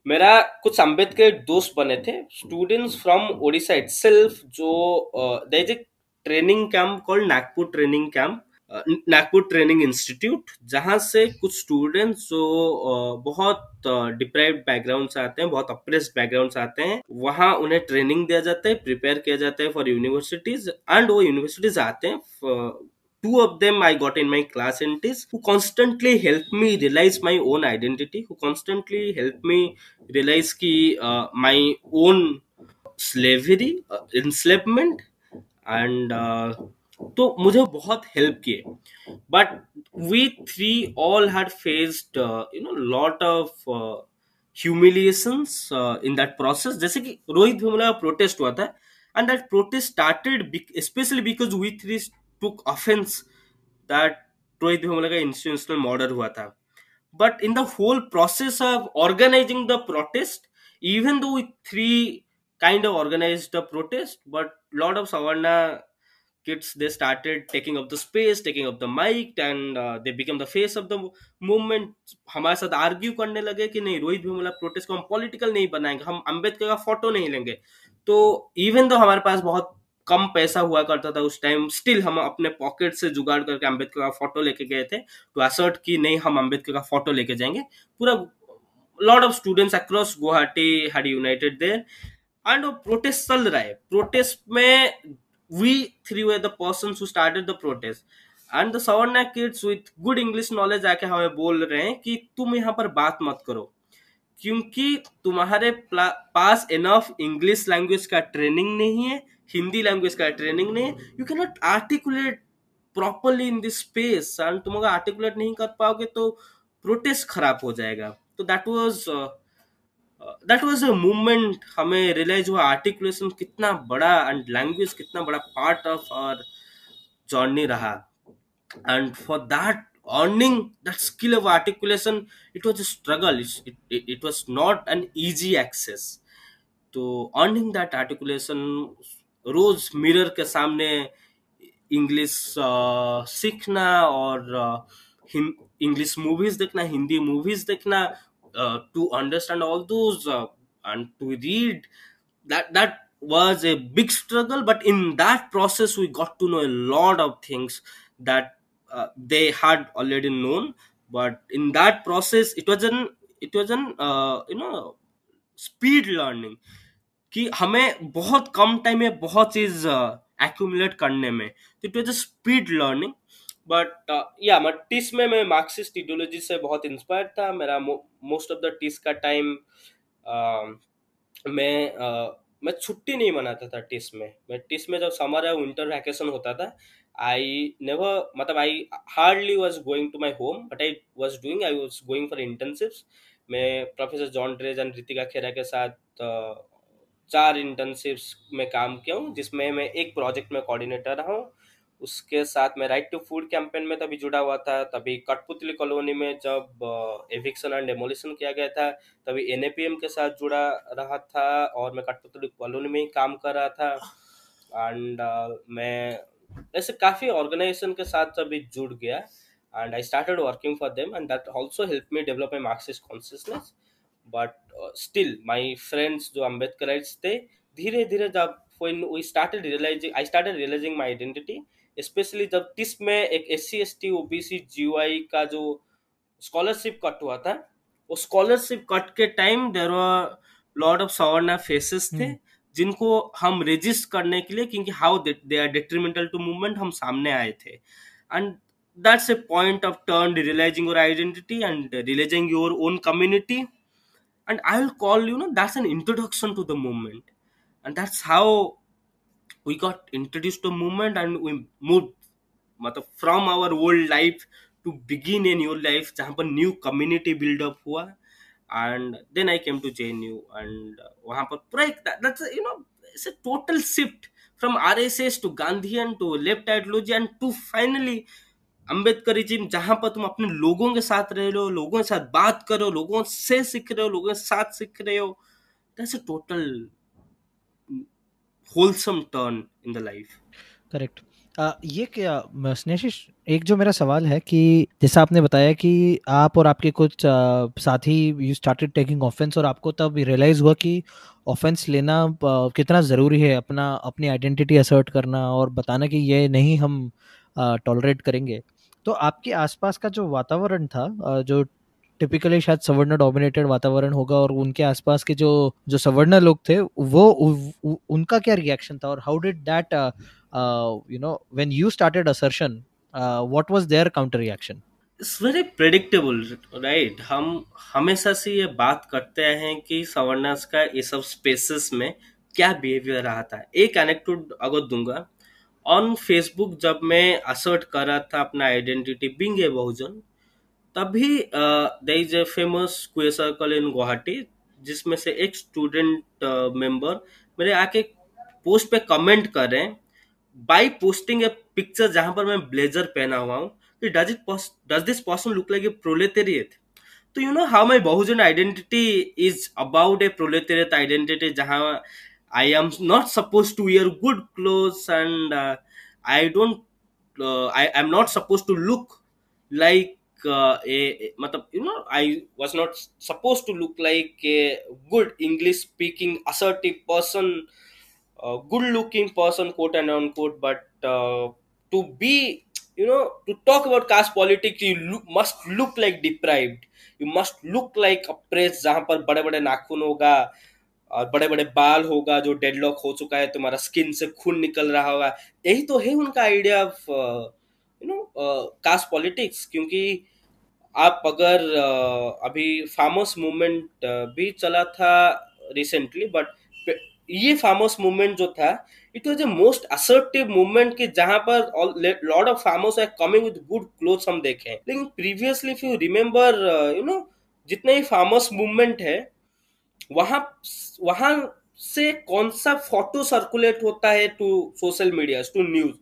मेरा कुछ अम्बेडकर दोस्त बने थे, स्टूडेंट्स फ्रॉम ओडिशा इटसेल्फ, जो there is a training camp called Nagpur training camp, Nagpur training institute, जहां से कुछ स्टूडेंट्स जो बहुत डिप्राइव्ड बैकग्राउंड से आते हैं, बहुत अप्रेस्ड बैकग्राउंड से आते हैं, वहां उन्हें ट्रेनिंग दिया जाता है, प्रिपेयर किया जाता है फॉर यूनिवर्सिटीज. एंड वो यूनिवर्सिटीज आते हैं. Two of them I got in my class in TIS, who constantly helped me realize my own identity, who constantly helped me realize ki my own slavery, enslavement. And तो मुझे बहुत help किए. But we three all had faced lot of humiliations in that process. जैसे कि Rohit भेमुला protest हुआ था, and that protest started especially because we three took offense that Rohit भेमुला का institutional murder हुआ था. But in the whole process of organizing the protest, even though we three kind of organized the protest, but lot of Savarna kids, they started taking up the space, taking up the mic, and they become the face of the movement. हमारे साथ argue करने लगे कि नहीं, Rohit भेमुला protest को हम political नहीं बनाएंगे, हम अंबेडकर का फोटो नहीं लेंगे. तो इवन तो हमारे पास बहुत कम पैसा हुआ करता था उस टाइम, स्टिल हम अपने पॉकेट से जुगाड़ करके अंबेडकर का फोटो लेके गए थे टू असर्ट कि नहीं, हम अंबेडकर का फोटो लेके जाएंगे. पूरा lot of students across Guwahati had united there. And वो प्रोटेस्ट चल रहा है. प्रोटेस्ट में we three were the persons who started the protest, and the Savarna kids with good English knowledge आके हमें बोल रहे हैं कि तुम यहाँ पर बात मत करो क्योंकि तुम्हारे पास इनफ इंग्लिश लैंग्वेज का ट्रेनिंग नहीं है, हिंदी लैंग्वेज का ट्रेनिंग नहीं है, you can not articulate properly in this space, and तुम अगर आर्टिकुलेट नहीं कर पाओगे तो प्रोटेस्ट खराब हो जाएगा. तो दैट वाज अ मूवमेंट, हमें रियलाइज हुआ आर्टिकुलेशन कितना बड़ा एंड लैंग्वेज कितना बड़ा पार्ट ऑफ आवर जर्नी रहा. And for that, earning that skill of articulation, it was a struggle. It was not an easy access. तो earning that articulation, रोज mirror के सामने इंग्लिश सीखना, और इंग्लिश मूवीज देखना, हिंदी मूवीज देखना, to understand all those and to read, that was a big struggle. But in that process we got to know a lot of things that they had already known. But in that process it was an speed learning, कि हमें बहुत कम time में बहुत चीज accumulate करने में, तो it was a speed learning. But या मैं टीस में मैं मार्क्सिस्ट इडियोलॉजी से बहुत इंस्पायर्ड था. मेरा मोस्ट ऑफ द टीस का टाइम मैं छुट्टी नहीं मनाता था टिस में. मैं टिस में जब समर या विंटर वैकेशन होता था, आई नेवर, मतलब I hardly was going to my home, but I was going for internships. मैं professor John Dreze and Ritika Khera के साथ 4 इंटर्नशिप्स में काम किया हूँ, जिसमें मैं एक प्रोजेक्ट में कोऑर्डिनेटर रहा हूँ. उसके साथ मैं राइट टू फूड कैंपेन में तभी जुड़ा हुआ था. तभी कठपुतली कॉलोनी में जब एविक्शन एंड डेमोलिशन किया गया था, तभी एनएपीएम के साथ जुड़ा रहा था, और मैं कठपुतली कॉलोनी में ही काम कर रहा था. एंड मैं ऐसे काफ़ी ऑर्गेनाइजेशन के साथ तभी जुड़ गया, and I started working for them, and that also help me develop my Marxist consciousness. But still my friends जो अम्बेडकराइट्स थे, धीरे धीरे जब I started realising my identity, specially जब टिस में एक SC ST OBC GY का जो स्कॉलरशिप कट हुआ था, वो स्कॉलरशिप कट के time there were lot of savarna faces थे, जिनको हम रजिस्ट करने के लिए, क्योंकि how they are detrimental to movement, हम सामने आए थे. And that's a point of turn realising your identity and realising your own community. And I'll call, that's an introduction to the movement, and that's how we got introduced to movement, and we moved, मतलब from our old life to begin a new life, जहाँ पर new community build up हुआ. And then I came to JNU, and वहाँ पर पूरा एक, that's a, it's a total shift from RSS to Gandhian to left ideology, and to finally Ambedkarism, जहां पर तुम अपने लोगों के साथ रह रहे हो, लोगों के साथ बात करो, लोगों से सीख रहे हो, लोगों के साथ सीख रहे हो. That's a total wholesome turn in the life. Correct. ये क्या स्नेशिश, एक जो मेरा सवाल है कि जैसा आपने बताया कि आप और आपके कुछ साथी यू स्टार्टेड टेकिंग ऑफेंस, और आपको तब रियलाइज़ हुआ कि ऑफेंस लेना कितना ज़रूरी है, अपनी आइडेंटिटी असर्ट करना और बताना कि ये नहीं हम टॉलरेट करेंगे. तो आपके आसपास का जो वातावरण था, जो टिपिकली शायद सवर्ण डोमिनेटेड वातावरण होगा, और उनके आसपास के जो जो सवर्ण लोग थे, वो उनका क्या रिएक्शन था, और how did that when you started assertion, what was their counter reaction? It's very predictable, right. हम हमेशा से ये बात करते हैं कि सवर्णस का ये सब स्पेसेस में क्या बिहेवियर रहा था. एक एनेक्डोट अगर दूंगा, ऑन फेसबुक जब मैं असर्ट कर रहा था अपना आइडेंटिटी बीइंग ए बहुजन, तभी there is a famous queer circle in Guwahati, जिसमें से एक स्टूडेंट मेंबर मेरे आके पोस्ट पे कमेंट कर रहे हैं, बाय पोस्टिंग ए पिक्चर जहां पर मैं ब्लेजर पहना हुआ हूँ, कि does this person look like a proletariat. तो how my Bahujan identity is about a proletariat identity, जहां I am not suppose to wear good clothes, and I don't I am not supposed to look like मतलब I was not supposed to look like a good English speaking assertive person, good looking person, quote and unquote. But to be, to talk about caste politics, you must look like deprived, you must look like oppressed, जहां पर बड़े बड़े नाखून होगा और बड़े बड़े बाल होगा, जो डेडलॉक हो चुका है, तुम्हारा स्किन से खून निकल रहा होगा. यही तो है उनका आइडिया ऑफ कास्ट पॉलिटिक्स. क्योंकि आप अगर अभी फार्मर्स मूवमेंट भी चला था रिसेंटली, बट ये फार्मर्स मूवमेंट जो था, it was a most assertive movement कि जहां पर lot of farmers are coming with good clothes हम देखे। लेकिन प्रीवियसली इफ यू रिमेम्बर, जितने ही फार्मर्स मूवमेंट है, वहां वहां से कौन सा फोटो सर्कुलेट होता है to social media, to news?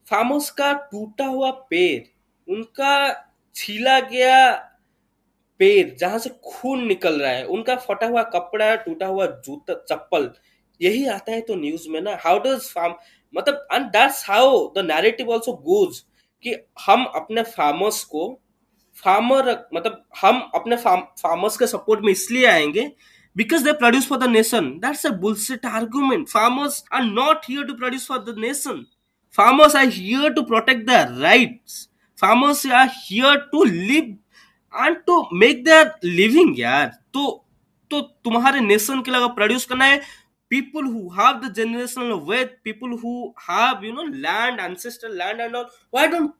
Farmers का टूटा हुआ पेड़, उनका छीला गया पेड़ जहां से खून निकल रहा है, उनका फटा हुआ कपड़ा, टूटा हुआ जूता चप्पल, यही आता है तो न्यूज में ना। हाउ डज फार्म, मतलब and that's how the narrative also goes कि हम अपने फार्मर्स को, फार्मर मतलब हम अपने फार्मर्स के सपोर्ट में इसलिए आएंगे because they produce for the nation. That's a bullshit argument. Farmers are not here to produce for the nation. Farmers are here to protect their rights. Farmers are here to live and to make their living यार। तो तुम्हारे nation के लिए अगर produce करना है, people who have the generational wealth, people who have land, ancestral land and all, why don't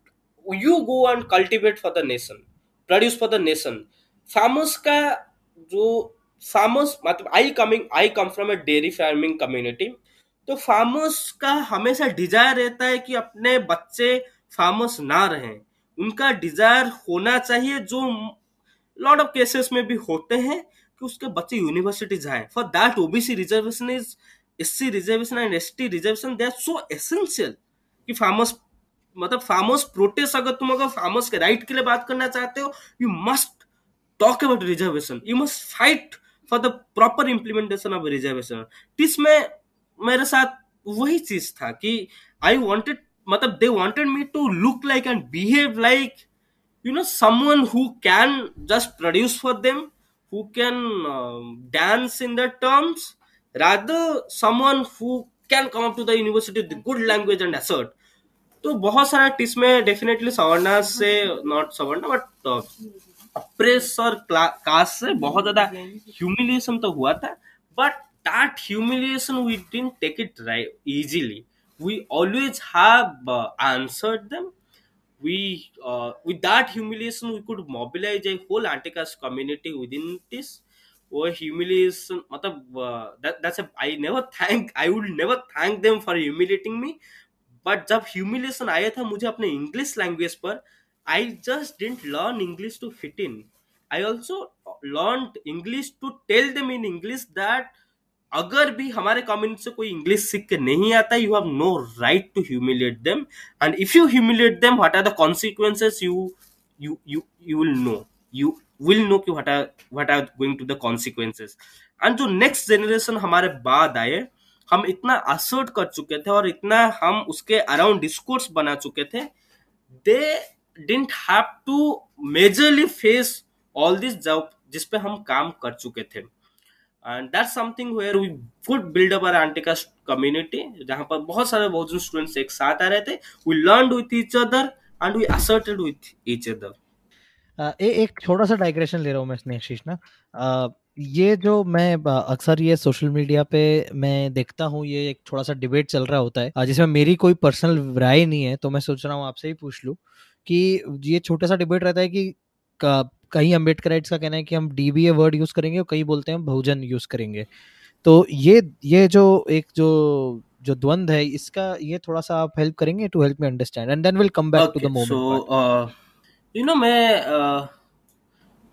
you go and cultivate for the nation, produce for the nation? Farmers का जो, फार्मर्स मतलब I come from a dairy farming community. तो farmers का हमेशा Dzire रहता है कि अपने बच्चे फार्मर्स ना रहें। उनका डिजायर होना चाहिए, जो लॉट ऑफ केसेस में भी होते हैं, कि उसके बच्चे यूनिवर्सिटी जाएं। For that OBC reservation is, SC reservation and ST reservation, they are so essential कि फार्मर्स, मतलब फार्मर्स प्रोटेस्ट, अगर तुम अगर फार्मर्स के राइट के लिए बात करना चाहते हो, you must talk about reservation, you must fight for the proper implementation of reservation. इसमें मेरे साथ वही चीज था कि आई वांटेड, मतलब they wanted me to look like and behave like someone who can just produce for them, who can dance in their terms, rather someone who can come up to the university with good language and assert। तो बहुत सारा TISS में definitely Savarna से, not Savarna but अप्रेस और cast से बहुत ज्यादा humiliation तो हुआ था। But that humiliation we didn't take it right easily, we always have answered them. we with that humiliation we could mobilize a whole anti-caste community within this। or humiliation matlab that's a, I would never thank them for humiliating me। But जब humiliation आया था मुझे अपने English language पर, I just didn't learn English to fit in, I also learn English to tell them in English that अगर भी हमारे community से कोई इंग्लिश सीख के नहीं आता, you have no right to humiliate them, and if you humiliate them what are the consequences, you will know कि what are going to the consequences. And जो नेक्स्ट जनरेशन हमारे बाद आए, हम इतना असर्ट कर चुके थे और इतना हम उसके अराउंड डिस्कोर्स बना चुके थे, they didn't have to majorly face all this जिस पे हम काम कर चुके थे। And that's something where we could build up our anti caste community, जहां पर बहुत सारे बहुजन स्टूडेंट्स एक साथ आ रहे थे, we learned with each other and we asserted with each other. एक छोटा सा डाइग्रेशन ले रहा हूँ मैं स्नेहशीष ना। ये जो मैं अक्सर ये सोशल मीडिया पे मैं देखता हूँ, ये एक थोड़ा सा डिबेट चल रहा होता है जिसमें मेरी कोई पर्सनल राय नहीं है, तो मैं सोच रहा हूँ आपसे ही पूछ लूँ कि ये छोटा सा डिबेट रहता है कि कहीं अम्बेडकराइट्स का कहना है कि हम डीबीए वर्ड यूज करेंगे और कई बोलते हैं बहुजन यूज करेंगे। तो ये जो एक जो द्वंद है, इसका ये थोड़ा सा आप हेल्प करेंगे to help me understand, and then will come back to the okay, so moment part. मैं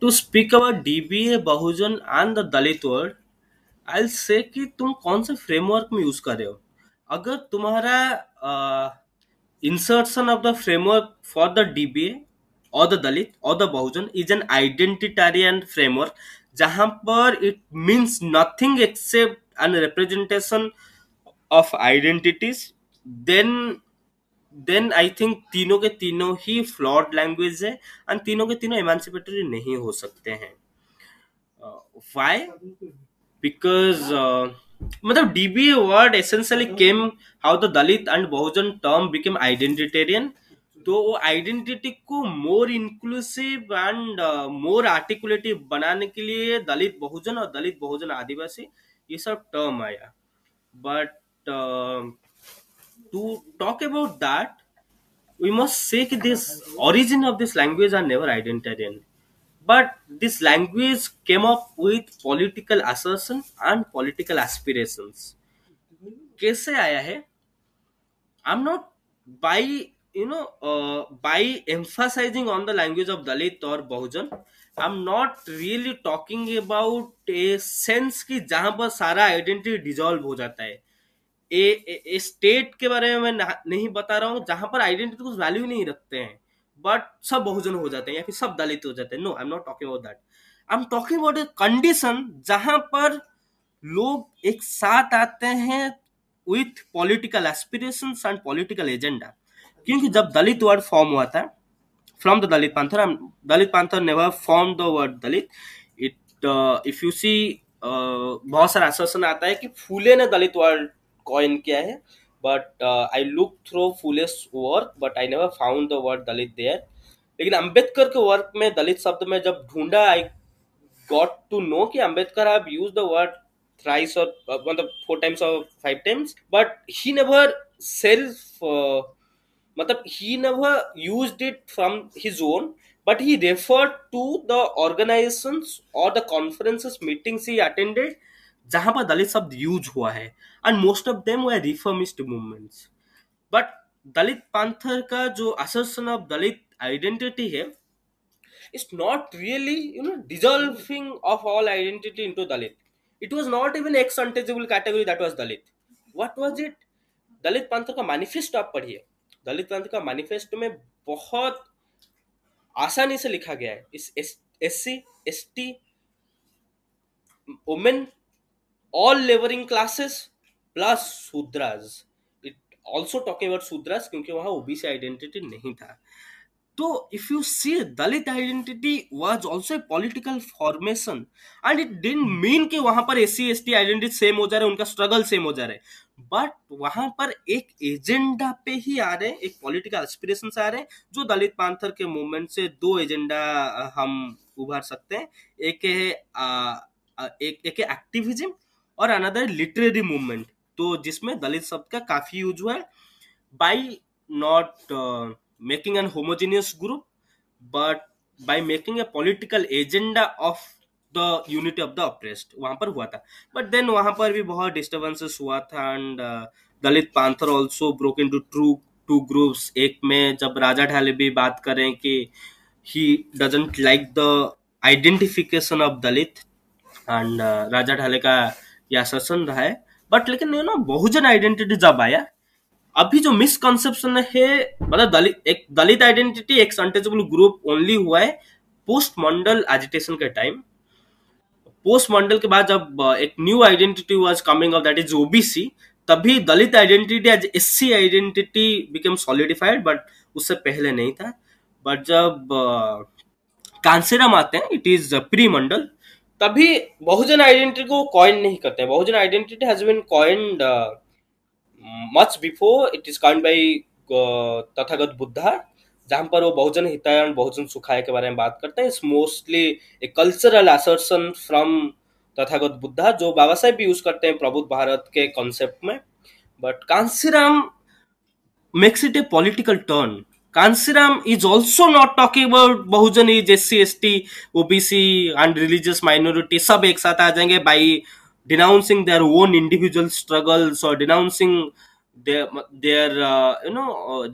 to speak about DBA, Bahujan and the Dalit word, I say कि तुम कौन से फ्रेमवर्क में यूज कर रहे हो। अगर तुम्हारा insertion of the framework for the DBA or the Dalit or the Bahujan is an identitarian framework, जहां पर it means nothing except an representation of identities, then I think तीनों के तीनों ही flawed language है and तीनों के तीनों emancipatory नहीं हो सकते हैं। Why? Because मतलब DBA word essentially came how the Dalit and Bahujan term became identitarian. तो वो आइडेंटिटी को मोर इंक्लूसिव एंड मोर आर्टिकुलेटिव बनाने के लिए दलित बहुजन और दलित बहुजन आदिवासी ये सब टर्म आया। But to talk about that we must say कि this origin of this language are never identitarian। but this language came up with political assertion and political aspirations. कैसे आया है? I'm not by by emphasizing on the language of Dalit or Bahujan. I'm not really talking about a sense कि जहां पर सारा identity dissolve हो जाता है. ए स्टेट के बारे में मैं नहीं बता रहा हूँ जहां पर आइडेंटिटी कुछ वैल्यू नहीं रखते हैं, बट सब बहुजन हो जाते हैं या फिर सब दलित हो जाते हैं. No, I am not talking about that. I am talking about a condition जहां पर लोग एक साथ आते हैं with political aspirations and political agenda. क्योंकि जब दलित वर्ड फॉर्म हुआ था from the Dalit Panther, Dalit Panther never form the word Dalit. It if you see बहुत सारा असर्शन आता है कि फूले ने दलित वर्ड कॉइन किया है, but I look through Phule's work but I never found the word Dalit there. लेकिन अंबेडकर के वर्क में दलित शब्द में जब ढूंढा, आई गॉट टू नो कि Ambedkar have used the word thrice or मतलब 4 times or 5 times, but he never self मतलब he never used it from his own, but he referred to the organizations or the conferences meetings he attended जहां पर दलित शब्द use हुआ है, and most of them were reformist movements. but Dalit panther का जो assertion of Dalit identity है, it's not really dissolving of all identity into Dalit. It was not even X untouchable category that was Dalit. What was it? दलित पंथ का manifesto आप पढ़िए. दलित पंथ का manifesto में बहुत आसानी से लिखा गया है इस SC, ST, women, all labouring classes plus Shudras. It also talking about Shudras क्योंकि वहां ओबीसी आइडेंटिटी नहीं था. तो if you see Dalit identity was also a political formation, and it didn't mean कि वहां पर SC ST आइडेंटिटी सेम हो जा रहे हैं, उनका स्ट्रगल सेम हो जा रहा है, बट वहां पर एक एजेंडा पे ही आ रहे हैं, एक पॉलिटिकल एस्पिरेशन से आ रहे हैं. जो दलित पैंथर के मूवमेंट से दो एजेंडा हम उभार सकते हैं. एक है एक एक्टिविज्म और अनदर लिटरेरी मूवमेंट. तो जिसमें दलित शब्द का काफी यूज हुआ है, by not making an homogeneous group, but by making a political agenda of the unity of the oppressed. वहां पर हुआ था, but then वहां पर भी बहुत disturbances हुआ था, and Dalit panther also broke into two groups. एक में जब राजा ढाले भी बात करें कि he doesn't like the identification of Dalit, and Raja Dhale का यह assertion रहा है. बट लेकिन बहुजन आइडेंटिटी जब आया, अभी जो मिसकंसेप्शन है, मतलब दलित आइडेंटिटी एक अनटचेबल ग्रुप ओनली हुआ है पोस्ट मंडल एजिटेशन के टाइम. पोस्ट मंडल के बाद जब एक new identity was coming up, that is OBC, तभी Dalit identity as SC identity become solidified, but उससे पहले नहीं था. बट जब कांसीराम आते हैं, इट इज प्री मंडल, तभी बहुजन आइडेंटिटी को कॉइन नहीं करते हैं. Bahujan identity has been coined much before. It is coined by Tathagata Buddha, जहां पर वो बहुजन हिताय और बहुजन सुखाय के बारे में बात करते हैं. It's mostly a cultural assertion from Tathagata Buddha, जो बाबा साहेब भी यूज करते हैं प्रबुद्ध भारत के कॉन्सेप्ट में. But Kanshiram makes it a political turn. Kansiram is also not talking about Bahujan is SC ST OBC and religious minority सब एक साथ आ जाएंगे by denouncing their own individual struggles or denouncing their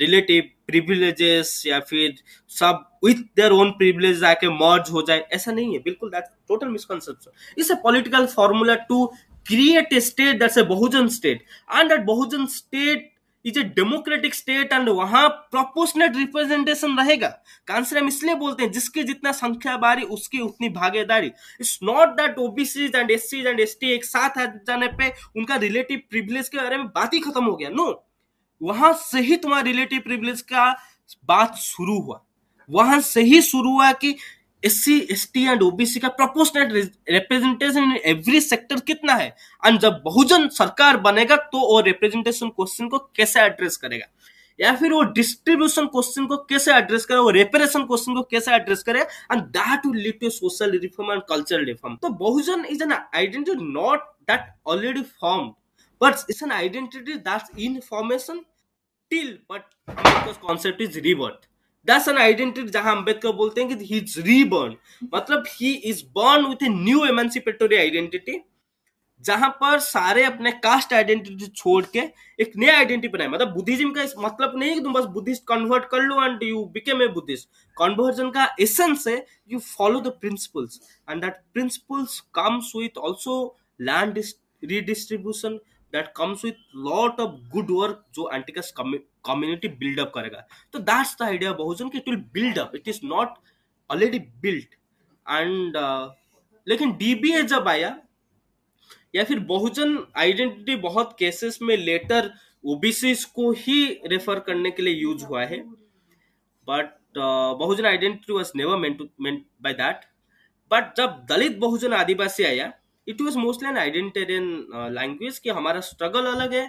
relative privileges, या फिर सब with their own privileges आके merge हो जाए. ऐसा नहीं है, बिल्कुल. that's total misconception. It's a political formula to create a state that's a Bahujan state, and that Bahujan state is a democratic state, and वहां प्रोपोर्शनेट रिप्रेजेंटेशन रहेगा. कांसीराम इसलिए बोलते हैं जिसकी जितना संख्या बारी उसकी उतनी भागीदारी. It's not that OBC and SC and ST एक साथ आ जाने पे उनका रिलेटिव प्रिविलेज के बारे में बात ही खत्म हो गया. नो, वहां से ही तुम्हारा रिलेटिव प्रिविलेज का बात शुरू हुआ. वहां से ही शुरू हुआ कि SC ST एंड OBC का proportionate representation in every sector कितना है, एंड जब बहुजन सरकार बनेगा तो वो रिप्रेजेंटेशन क्वेश्चन को कैसे एड्रेस करेगा, या फिर वो डिस्ट्रीब्यूशन क्वेश्चन को कैसे एड्रेस करे, वो रेपरेशन क्वेश्चन को कैसे एड्रेस करे, and that will lead to social reform and cultural reform. तो Bahujan is an identity not that already formed, but it's an identity that's in formation till, but Ambedkar's concept is rebirth. That's an identity जहां अंबेडकर बोलते हैं कि he is reborn, मतलब he is born with a new emancipatory identity, जहां पर सारे अपने cast identity छोड़ के एक नया आइडेंटिटी बनाए। मतलब बुद्धिज्म का इस मतलब नहीं है कि तुम बस बुद्धिस्ट कन्वर्ट कर लो and you became a Buddhist. Conversion का एसेंस है you follow the principles, and that principles comes with also land redistribution, that comes with lot of good work जो एंटिकस कम्युनिटी बिल्डअप करेगा। तो that's the idea Bahujan कि it will build up, it is not already built. And लेकिन DBA जब आया या फिर Bahujan identity बहुत केसेस में लेटर ओबीसी को ही रेफर करने के लिए यूज हुआ है, but Bahujan identity was never meant by that। But जब दलित बहुजन आदिवासी आया, it was mostly an identitarian language कि हमारा स्ट्रगल अलग है,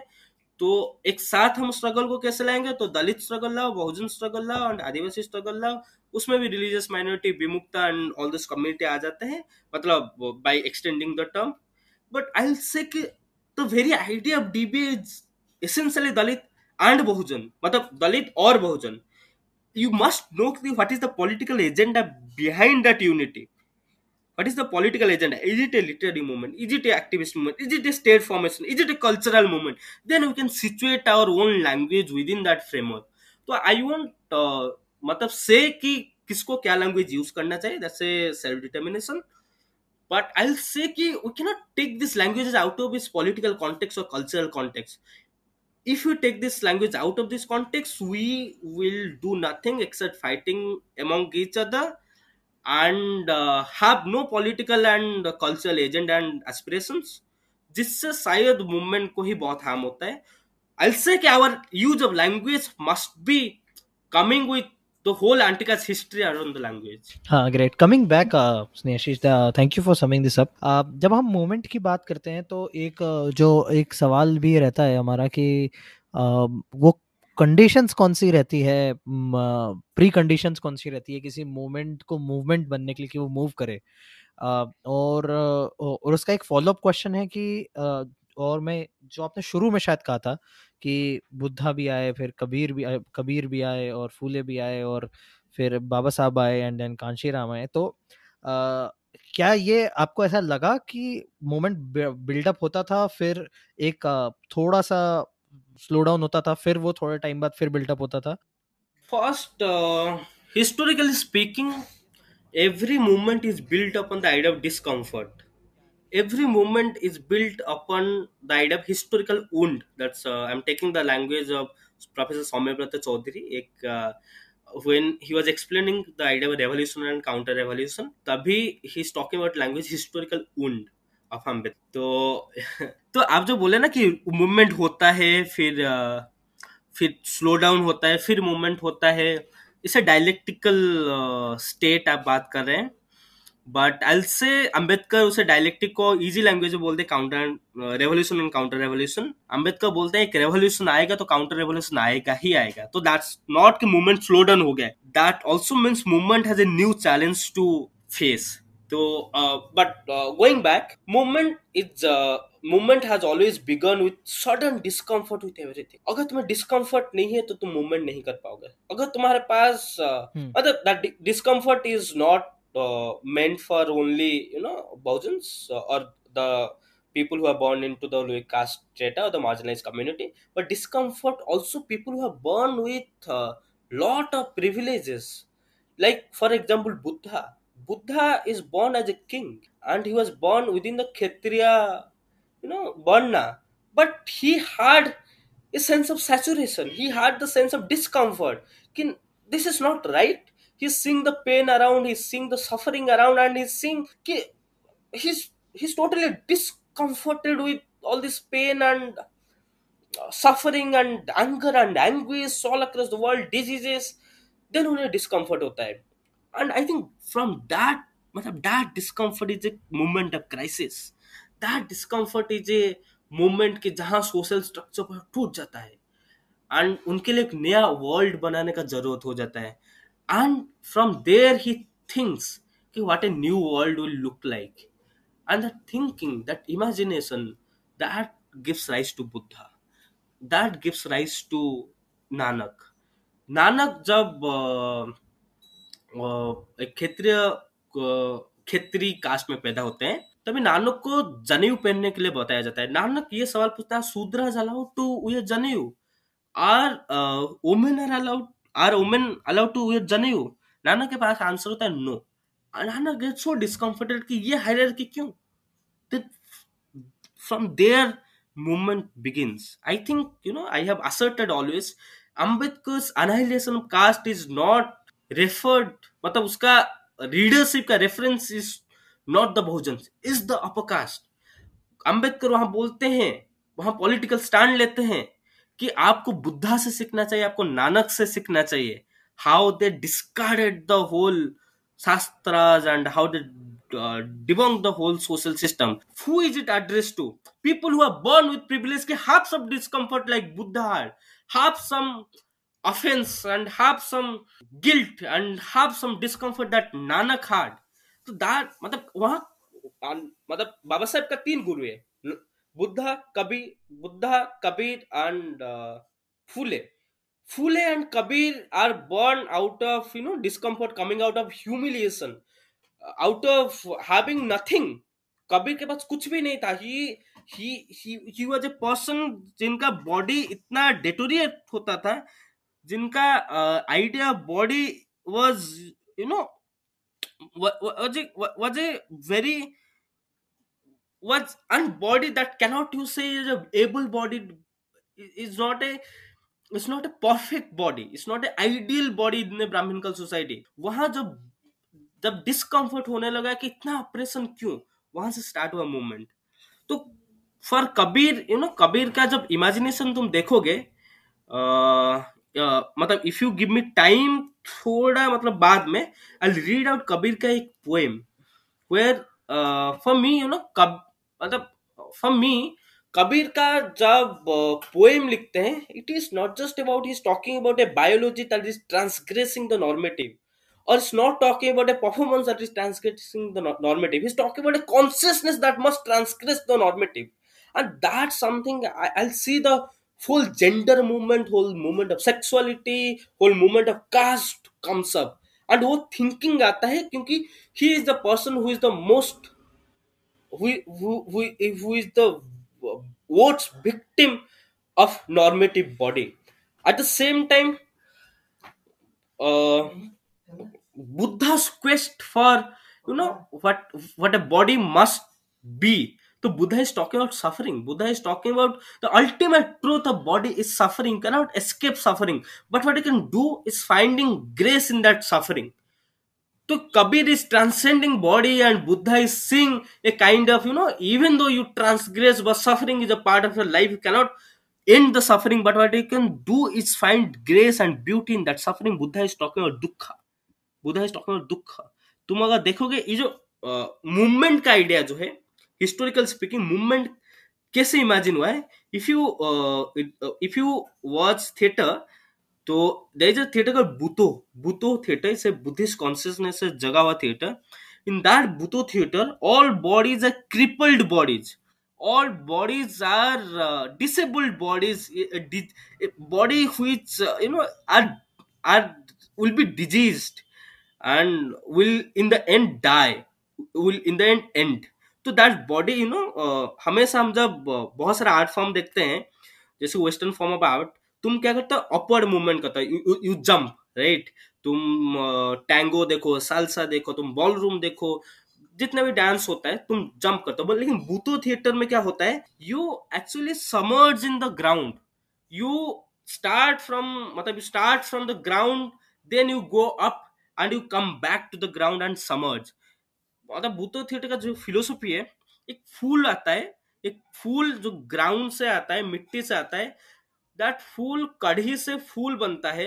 तो एक साथ हम स्ट्रगल को कैसे लाएंगे, तो दलित स्ट्रगल लाओ, बहुजन स्ट्रगल लाओ एंड आदिवासी स्ट्रगल लाओ। उसमें भी religious minority, Vimukta and all this community आ जाते हैं, मतलब by extending the term. But I'll say कि the very idea of DBA is essentially Dalit and Bahujan, मतलब दलित और बहुजन। You must know what is the political agenda behind that unity. What is the political agenda? Is it a literary movement? Is it a activist movement? Is it a state formation? Is it a cultural movement? Then we can situate our own language within that framework. तो I want मतलब say कि किसको क्या language use करना चाहिए, that's a self determination. But I'll say कि we cannot take these languages out of its political context or cultural context. If we take this language out of this context, we will do nothing except fighting among each other and have no political and cultural agenda and aspirations, जिससे शायद movement को ही बहुत harm होता है। I'll say कि our use of language must be coming with the whole Antica's history around the language. हाँ, great. Coming back Snehashish, thank you for summing this up. जब हम मोमेंट की बात करते हैं तो एक जो एक सवाल भी रहता है हमारा कि वो कंडीशंस कौन सी रहती है, प्री कंडीशंस कौन सी रहती है किसी मोमेंट को मूवमेंट बनने के लिए कि वो मूव करे। और उसका एक फॉलो अप क्वेश्चन है कि और मैं जो आपने शुरू में शायद कहा था कि बुद्धा भी आए, फिर कबीर भी आए और फूले भी आए और फिर बाबा साहब आए एंड देन कांशीराम आए। तो क्या ये आपको ऐसा लगा कि मोमेंट बिल्डअप होता था, फिर एक थोड़ा सा स्लो डाउन होता था, फिर वो थोड़े टाइम बाद फिर बिल्डअप होता था? First, historically speaking, every movement is built upon the idea of discomfort. Every movement is built upon the idea of historical wound. That's I'm taking the language of Professor Soumyabrata Chaudhary. When he was explaining the idea of revolution and counter revolution, तभी he's talking about language historical wound of Ambedkar. तो तो आप जो बोले ना कि movement होता है, फिर स्लो डाउन होता है, फिर मूवमेंट होता है, इसे डायलेक्टिकल स्टेट आप बात कर रहे हैं। बट आई से अंबेडकर उसे डायलेक्टिक को इजी लैंग्वेज में बोलते हैं counter revolution and counter revolution. Ambedkar बोलते हैं एक रेवोल्यूशन आएगा तो काउंटर रेवोल्यूशन आएगा ही आएगा। तो दैट्स नॉट कि मूवमेंट स्लो डाउन हो गया, that also means movement has a new challenge to face. तो but going back, movement has always begun with sudden discomfort with everything. अगर तुम्हें डिस्कम्फर्ट नहीं है तो तुम मूवमेंट नहीं कर पाओगे। अगर तुम्हारे पास मतलब that discomfort is not meant for only Bahujans or the people who are born into the lower caste strata or the marginalized community, but discomfort also people who are born with lot of privileges. Like for example, Buddha is born as a king and he was born within the Kshatriya varna, but he had a sense of saturation, he had the sense of discomfort. This is not right. He's seeing the pain around, he's seeing the suffering around, and he's seeing he's totally discomforted with all this pain and suffering and anger and anguish all across the world, diseases। then उन्हें discomfort होता है। and I think from that, मतलब that discomfort is a moment of crisis। that discomfort is a moment कि जहाँ social structure पर टूट जाता है एंड उनके लिए एक नया वर्ल्ड बनाने का जरूरत हो जाता है। And from there he thinks कि what a new world will look like, and that thinking, that imagination, that gives rise to Buddha, that gives rise to Nanak, Nanak जब एक क्षेत्रीय कास्ट में पैदा होते हैं, तभी नानक को जनेऊ पहनने के लिए बताया जाता है। नानक ये सवाल पूछता है, Shudra allowed to wear janeu? Are women are women allowed to wear janeu? Nanak के पास आंसर होता है no. Nanak get so discomforted कि ये हायरार्की क्यों? That from there movement begins. I think, I have asserted always, Ambedkar's annihilation of caste is not referred, मतलब उसका readership का reference is not the Bahujan, is the upper cast. Ambedkar वहां बोलते हैं, वहां पॉलिटिकल स्टैंड लेते हैं कि आपको बुद्धा से सीखना चाहिए, आपको नानक से सीखना चाहिए, how they discarded the whole shastras and how they debunk the whole social system. Who is it addressed to? People who are born with privilege के have some discomfort like Buddha had, have some offense and have some guilt and have some discomfort that Nanak had. तो that मतलब वहां मतलब बाबा साहेब का 3 गुरु है, Buddha Kabir and Phule. Fule and Kabir are born out of discomfort, coming out of humiliation, out of having nothing. Kabir के पास कुछ भी नहीं था। ही वाज ए पर्सन जिनका बॉडी इतना डेटोरिएट होता था, जिनका idea body was you know was a very was and body that cannot you say is a able bodied, is not a, it's not a perfect body, it's not an ideal body in a Brahmanical society. वहां जब जब discomfort होने लगा कि इतना operation क्यों, वहां से स्टार्ट हुआ मूवमेंट। तो फॉर कबीर, कबीर का जब इमेजिनेशन तुम देखोगे, मतलब if you give me time थोड़ा, मतलब बाद में आई रीड आउट कबीर का एक पोएम वेयर फॉर मी मतलब फॉर मी कबीर का जब पोएम लिखते हैं, it is not just about he talking about a biology that is transgressing the normative, or it's not talking about a performance that is transgressing the normative. He's talking about a consciousness that must transgress the normative. And that's something I'll see the full gender movement, whole movement of sexuality, whole movement of caste comes up. And वो thinking आता है क्योंकि he is the person who is the most, who is the worst victim of normative body. At the same time, uh, Buddha's quest for what a body must be. So Buddha is talking about suffering. Buddha is talking about the ultimate truth of body is suffering, cannot escape suffering. But what you can do is finding grace in that suffering. So Kabir is transcending body and Buddha is seeing a kind of, even though you transgress, but suffering is a part of your life, you cannot end the suffering, but what you can do is find grace and beauty in that suffering. Buddha is talking about dukkha. Buddha is talking about दुख। तुम अगर देखोगे ये जो movement का idea जो है, historical speaking movement कैसे इमेजिन हुआ है, इफ यू वॉच थिएटर, तो there is a theatre called Butoh theatre, it's a Buddhist consciousness से जगा हुआ theatre. In that Butoh theatre all bodies are crippled bodies, all bodies are disabled bodies, a body which are will be diseased and will in the end die, will in the end। तो that body हमेशा हम जब बहुत सारे art form देखते हैं, जैसे western form of art, तुम क्या करते हो, अपवर्ड मूवमेंट करते हो, यू जंप, राइट। तुम टैंगो देखो, सालसा देखो, तुम बॉल रूम देखो, जितना भी डांस होता है तुम जंप करते हो। लेकिन बूतो थिएटर में क्या होता है, you actually submerge in the ground, you start from the ground, then you go up and you come back to the ground and submerge। मतलब बूतो थिएटर का जो फिलोसफी है, एक फूल आता है, एक फूल जो ग्राउंड से आता है, मिट्टी से आता है, दैट फूल कढ़ी से फूल बनता है,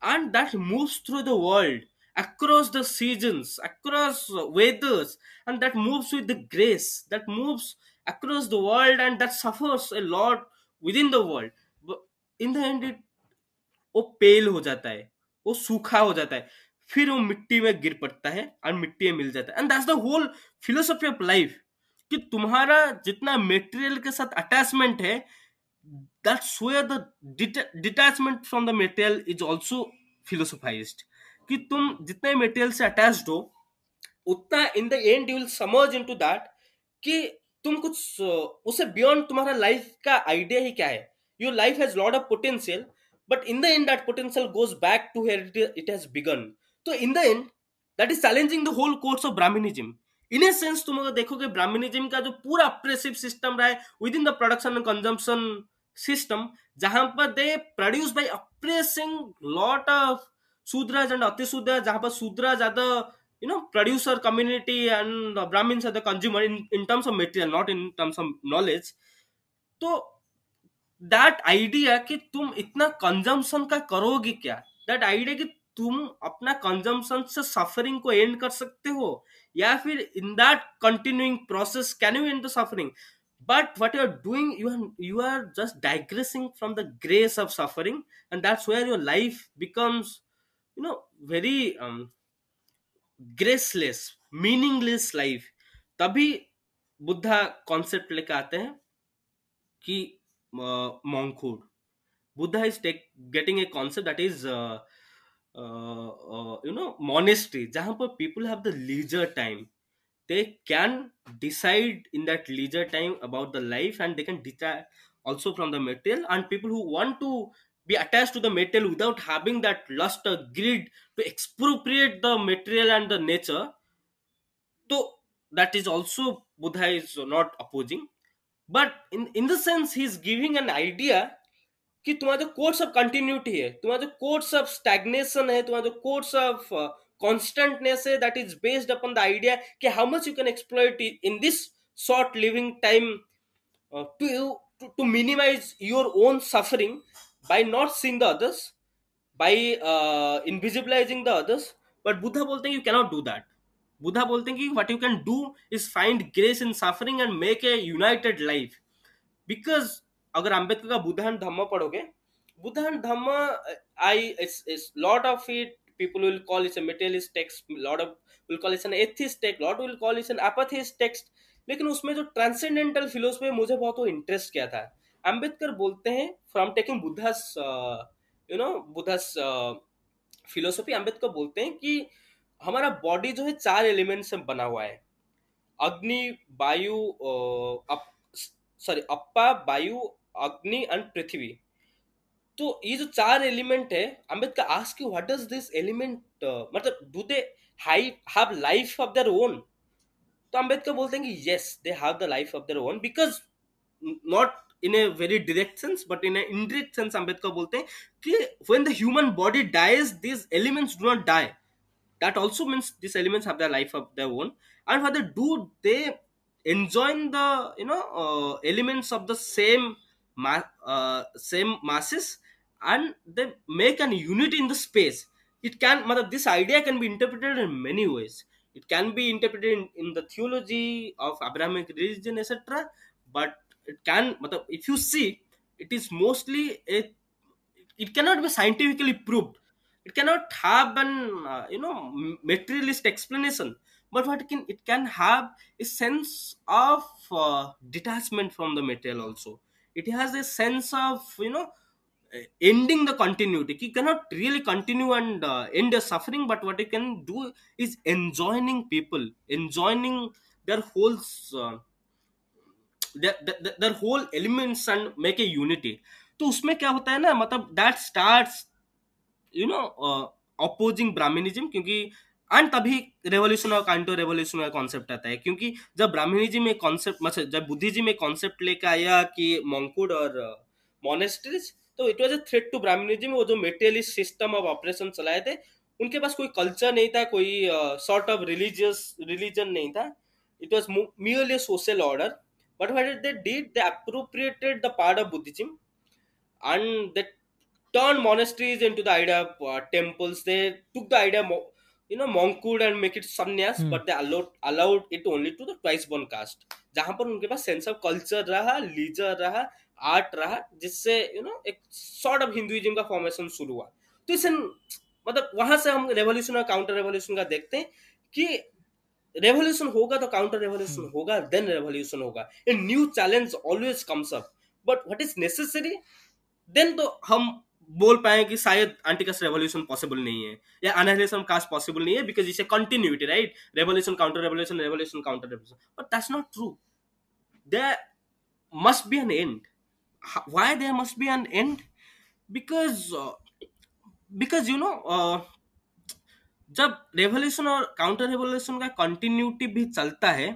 and that moves through the world, across the seasons, across weathers, and that moves with the grace, that moves across the world, and that suffers a lot within the world, but in the end वो पेल हो जाता है, वो सूखा हो जाता है, फिर वो मिट्टी में गिर पड़ता है और मिट्टी में मिल जाता है। And that's the whole philosophy of life, कि तुम्हारा जितना मेटेरियल के साथ अटैचमेंट है, that's where the detachment from the material is also philosophized, कि तुम जितने material से attached हो उतना in the end you will submerge into that कि तुम कुछ उससे बियॉन्ड तुम्हारा लाइफ का आइडिया ही क्या है. Your life has lot of potential, but in the end that potential goes back to where it has begun. तो in the end that is challenging the whole course of Brahmanism. In a sense तुम अगर देखोगे Brahmanism का जो पूरा oppressive system रहा है with in the production and consumption system, जहां पर they produce by oppressing lot of Shudras and Atishudra, जहां पर शूद्र ज्यादा producer community and Brahmins are the consumer in terms of material, not in terms of knowledge. तो that idea कि तुम इतना कंजम्पशन का करोगे क्या, दैट आइडिया कि तुम अपना कंजम्पशन से सफरिंग को एंड कर सकते हो, या फिर in that continuing process can you and the suffering. But what you are doing, you are just digressing from the grace of suffering, and that's where your life becomes very graceless, meaningless life. तभी Buddha concept लेकर आते हैं कि monkhood. Buddha is getting a concept that is monastery, जहां पर people have the leisure time. they can decide in that leisure time about the life, and they can detach also from the material. And people who want to be attached to the material without having that lust or greed to expropriate the material and the nature, so that is also Buddha is not opposing. But in the sense he is giving an idea कि तुम्हारा जो course of continuity है, तुम्हारा जो course of stagnation है, तुम्हारा जो course of constantness है, that is based upon the idea कि how much you can exploit in this short living time to minimize your own suffering by not seeing the others, by invisibilizing the others. But Buddha बोलते हैं you cannot do that. Buddha बोलते हैं कि what you can do is find grace in suffering and make a united life. Because अगर अंबेडकर का Buddha and धम्म पढ़ोगे, Buddha and धम्म आई इस lot of it people will call it a materialist text, lot of will call it an atheist text, lot will call it an apatheist text. लेकिन उसमें जो transcendental philosophy मुझे बहुत वो इंटरेस्ट किया था. अंबेडकर बोलते हैं from taking Buddhas Buddhas philosophy, Ambedkar बोलते हैं कि हमारा बॉडी जो है 4 एलिमेंट से बना हुआ है. अग्नि, वायु, अप्पा, वायु, अग्नि एंड पृथ्वी. तो ये जो 4 एलिमेंट है, Ambedkar ask you what does this element, मतलब do they have life of their own. तो अंबेडकर बोलते हैं कि yes they have the life of their own, because not in a very direct sense but in a indirect sense. Ambedkar बोलते हैं कि when the human body dies this elements do not die. That also means these elements have their life of their own, and what they do, they enjoy the elements of the same masses, and they make an unity in the space. It can, this idea can be interpreted in many ways. It can be interpreted in the theology of Abrahamic religion, etc. But it can, if you see, it is mostly it cannot be scientifically proved. It cannot have an materialist explanation, but it can have a sense of detachment from the material also. It has a sense of ending the continuity. You cannot really continue and end your suffering, but what you can do is enjoining people, enjoining their whole their whole elements and make a unity. तो उसमें क्या होता है ना, that starts opposing Brahmanism. क्योंकि and तभी revolution और counter revolution का कॉन्सेप्ट आता है. क्योंकि जब ब्राह्मणिज्म में कॉन्सेप्ट, मतलब जब बुद्धिज्म में कॉन्सेप्ट लेकर आया कि मॉन्कहुड और मोनेस्ट्रीज, तो it was a threat to Brahmanism. वो जो मेटेरियलिस्ट सिस्टम ऑफ ऑपरेशन चलाए थे, उनके पास कोई कल्चर नहीं था, कोई सॉर्ट ऑफ रिलीजन नहीं था. It was merely social order. But what they did, they appropriated the part of Buddhism, and they turned monasteries into the idea of temples. They took the idea monkhood and make it sannyas, but they allowed it only to the twice born caste, जहां पर उनके पास sense of culture रहा, leisure रहा, art रहा, जिससे एक sort of Hinduism का formation शुरू हुआ. तो इसे वहां से हम रेवोल्यूशन और काउंटर रेवोल्यूशन का देखते हैं कि रेवोल्यूशन होगा तो काउंटर रेवोल्यूशन होगा, देन रेवोल्यूशन होगा. A new challenge always comes up. But what is necessary, then तो हम बोल पाए कि शायद एंटी-कास्ट रेवोल्यूशन पॉसिबल नहीं है या अनाहिलेशन कास्ट पॉसिबल नहीं है, because it's a continuity, right? Revolution counter revolution, revolution counter revolution, but that's not true. There must be an end. Why there must be an end? Because you know, जब revolution और counter revolution का continuity भी चलता है,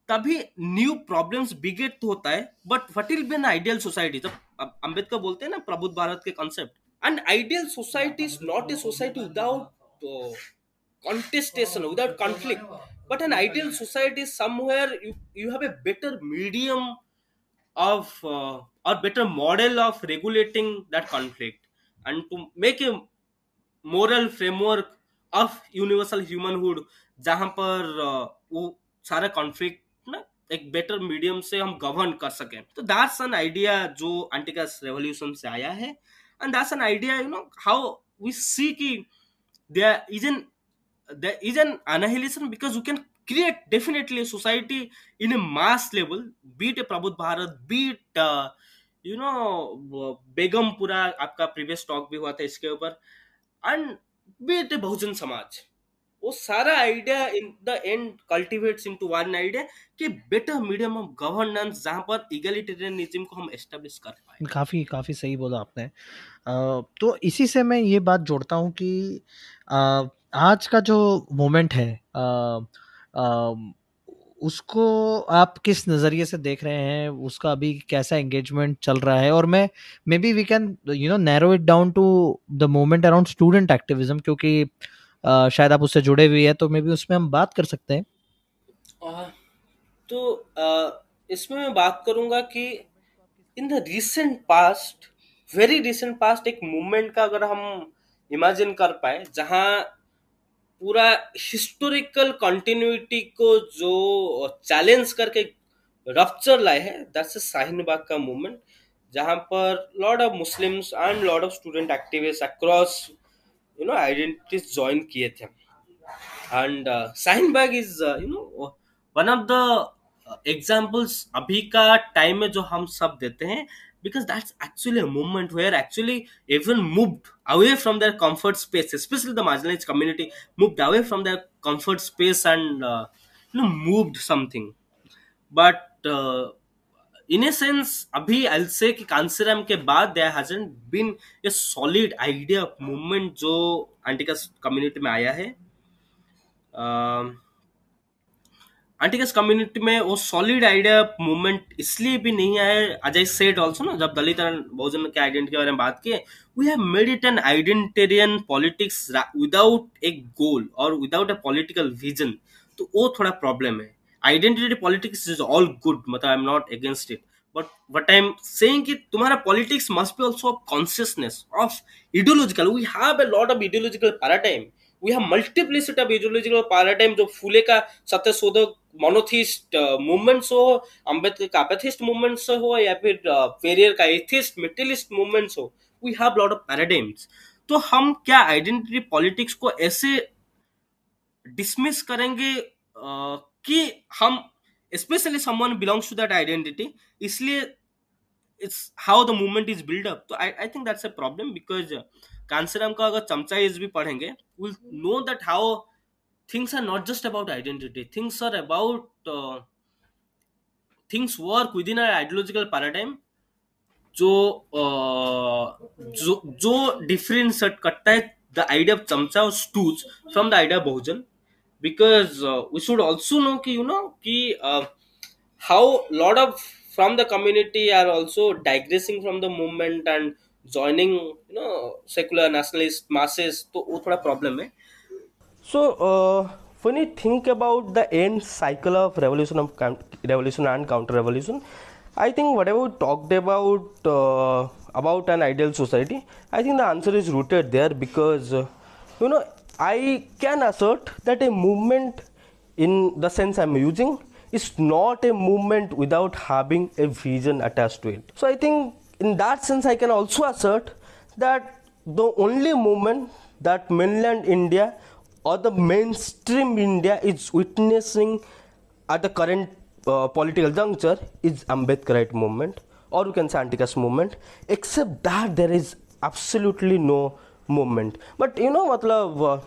तभी new problems बिगेट होता है. But what will be an ideal society? जब अंबेडकर बोलते हैं ना प्रबुद्ध भारत के concept, an ideal society is not a society without contestation, without conflict, but an ideal society is somewhere you have a better medium of or better model of regulating that conflict, and to make a moral framework of universal humanhood, जहां पर वो सारा conflict ना एक better medium से हम govern कर सकें. तो दैट्स एन आइडिया जो एंटी-कास्ट रेवोल्यूशन से आया है, and that's an idea you know how we see कि there is an annihilation, because you can create definitely a society in a mass level, be it a Prabhupada Bharat, be it Begumpura, आपका previous talk भी हुआ था इसके ऊपर, and B it ए बहुजन समाज. वो सारा idea in the and cultivates into one idea कि better medium of governance, जहां पर इगलिटेरियनिज्म को हम एस्टेब्लिश कर पाए. काफ़ी काफ़ी सही बोला आपने. तो इसी से मैं ये बात जोड़ता हूँ कि आज का जो मोमेंट है उसको आप किस नज़रिए से देख रहे हैं, उसका अभी कैसा एंगेजमेंट चल रहा है, और मैं maybe we can narrow it down to the moment around student activism, क्योंकि शायद आप उससे जुड़े हुए हैं, तो मे बी उसमें हम बात कर सकते हैं. तो इसमें मैं बात करूंगा कि in the recent past, very recent past, एक मूवमेंट का अगर हम इमेजिन कर पाए जहां पूरा हिस्टोरिकल कंटिन्यूटी को जो चैलेंज करके रप्चर लाए है, दैट्स शाहीन बाग का मूवमेंट, जहां पर lot of Muslims and lot of student activist across identities join किए थे. And Shaheen Bagh is one of the examples अभी का टाइम में जो हम सब देते हैं, because that's actually a moment where actually everyone moved away from their comfort space, especially the marginalized community moved away from their comfort space and moved something. But in a sense, abhi I'll say कि कांसीराम के बाद there hasn't been a solid idea of movement जो anti-caste community में आया है. Anti-cast community में वो solid idea movement इसलिए भी नहीं आया, एज आई सेड आल्सो ना, जब दलित एंड बहुजन के आइडेंटिटी के बारे में बात किए, we have made it an identitarian politics without a goal और विदाउट ए पॉलिटिकल विजन. तो वो थोड़ा प्रॉब्लम है. Identity politics is all good, मतलब I am not against it, but what I am saying कि तुम्हारा politics must be also of consciousness of ideological. We have a lot of ideological paradigm, we have multiplicity of ideological paradigm, जो फूले का Satyashodhak monotheist movements हो, अंबेडकर का पैथिस्ट movements हो, या फिर फेरियर का एथिस्ट मेटेलिस्ट मूवमेंट्स हो, we have lot of paradigms. तो हम क्या आइडेंटिटी पॉलिटिक्स को ऐसे डिसमिस करेंगे कि हम specially someone belongs to that identity, इसलिए it's how the movement is built up. So I think that's a problem, because Kanshiram का अगर चमचाइज भी पढ़ेंगे, we'll know that how things are not just about identity. Things are about things work within our ideological paradigm, जो differentiate करता है the idea of चमचा और stooge from the idea of Bahujan. Because we should also know कि how lot of from the community are also digressing from the movement and joining secular nationalist masses. तो वो थोड़ा problem है. So when you think about the end cycle of revolution and counter revolution, I think whatever we talked about an ideal society, I think the answer is rooted there, because I can assert that a movement, in the sense I'm using, is not a movement without having a vision attached to it. So I think in that sense I can also assert that the only movement that mainland India or the mainstream India is witnessing at the current political juncture is Ambedkarite movement, or we can say anti-caste movement, except that there is absolutely no movement. But matlab,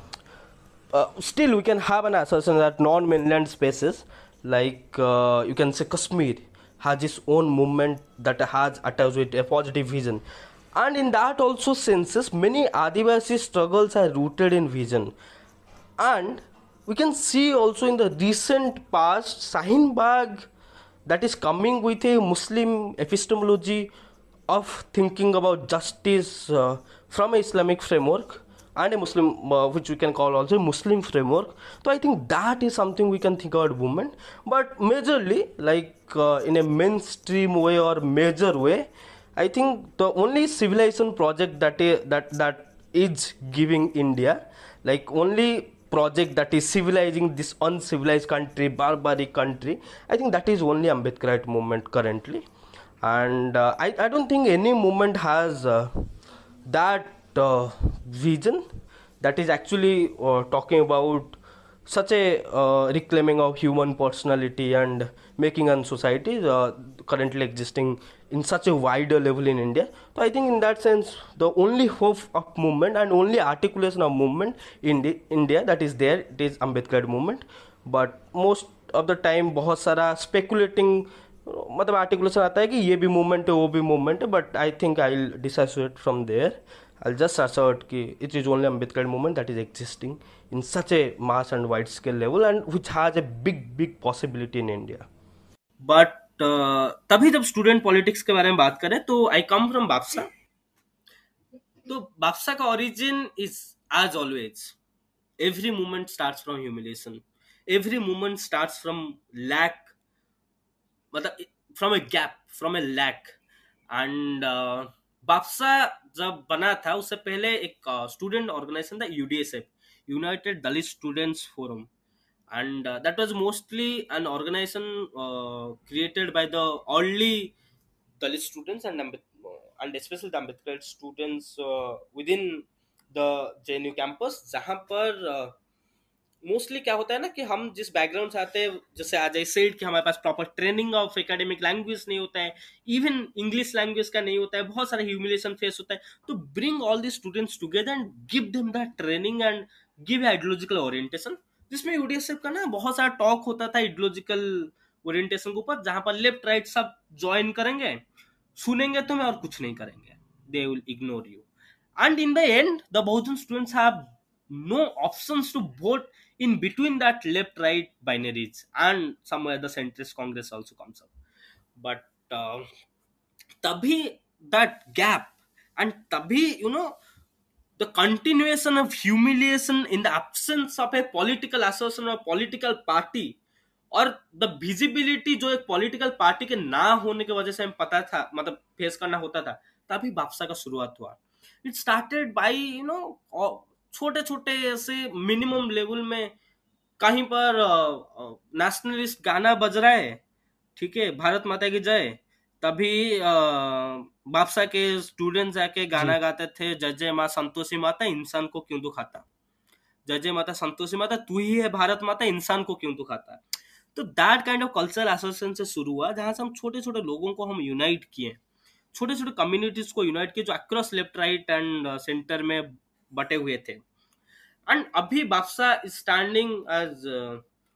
still we can have an assertion that non-mainland spaces like you can say Kashmir has its own movement that has attached with a positive vision, and in that also senses many Adivasi struggles are rooted in vision. And we can see also in the recent past Sahin Bagh that is coming with a Muslim epistemology of thinking about justice from a Islamic framework and a Muslim, which we can call also Muslim framework. So I think that is something we can think about movement, but majorly like in a mainstream way or major way, I think the only civilization project that is giving India, like only project that is civilizing this uncivilized country, barbaric country, I think that is only Ambedkarite movement currently. And I don't think any movement has that vision that is actually talking about such a reclaiming of human personality and making a society currently existing in such a wider level in India. So I think in that sense the only hope of movement and only articulation of movement in India that is there, it is Ambedkar movement. But most of the time बहुत सारा speculating मतलब articulation आता है कि ये भी movement है वो भी मूवमेंट है, but I think I will dissociate from there. I'll just assert कि it is only Ambedkar movement that is existing in such a mass and wide scale level and which has a big possibility in India. But तभी जब student politics के बारे में बात करें तो आई come from बापसा. तो बापसा का origin is as always every movement starts from humiliation, every movement starts from lack, मतलब from a gap, from a lack. And BAPSA जब बना था उससे पहले एक स्टूडेंट ऑर्गेनाइजेशन था UDSF, United Dalit Students Forum, and that was mostly an organization created by the early Dalit students and especially the Ambedkar students within the JNU campus, जहाँ पर mostly क्या होता है ना कि हम जिस बैकग्राउंड से आते हैं, जैसे आज आई सेड कि हमारे पास proper training of academic language नहीं होता है, इवन इंग्लिश लैंग्वेज का नहीं होता है, बहुत सारा ह्यूमिलेशन फेस होता है. तो bring all the students together and give them that training and give ideological orientation, जिसमें यूडीएसएफ का ना बहुत सारा टॉक होता था आइडियोलॉजिकल ओरिएंटेशन के ऊपर, जहां पर लेफ्ट राइट सब ज्वाइन करेंगे, सुनेंगे तुम्हें और कुछ नहीं करेंगे, they will ignore you. And in the end, the Bahujan students have no options to vote in between that left-right binaries, and somewhere the centrist Congress also comes up. But tabhi that gap, and tabhi the continuation of humiliation in the absence of a political association or political party, और the visibility जो एक political party के ना होने की वजह से हमें पता था, मतलब फेस करना होता था, तभी वापसा का शुरुआत हुआ. इट स्टार्टेड बाय छोटे छोटे ऐसे मिनिमम लेवल में, कहीं पर नेशनलिस्ट गाना बज रहा है, ठीक है, भारत माता की जय, तभी वापसा के स्टूडेंट्स आके गाना गाते थे, जय जय माँ संतोषी माता इंसान को क्यों दुखाता, जय जय माता संतोषी माता तू ही है भारत माता इंसान को क्यों दुखाता. तो that kind of cultural association से शुरू हुआ, जहां से हम छोटे छोटे लोगों को हम यूनाइट किए, छोटे छोटे कम्युनिटीज को यूनाइट किए जो across left right and centre में बटे हुए थे. एंड अभी BAPSA is standing as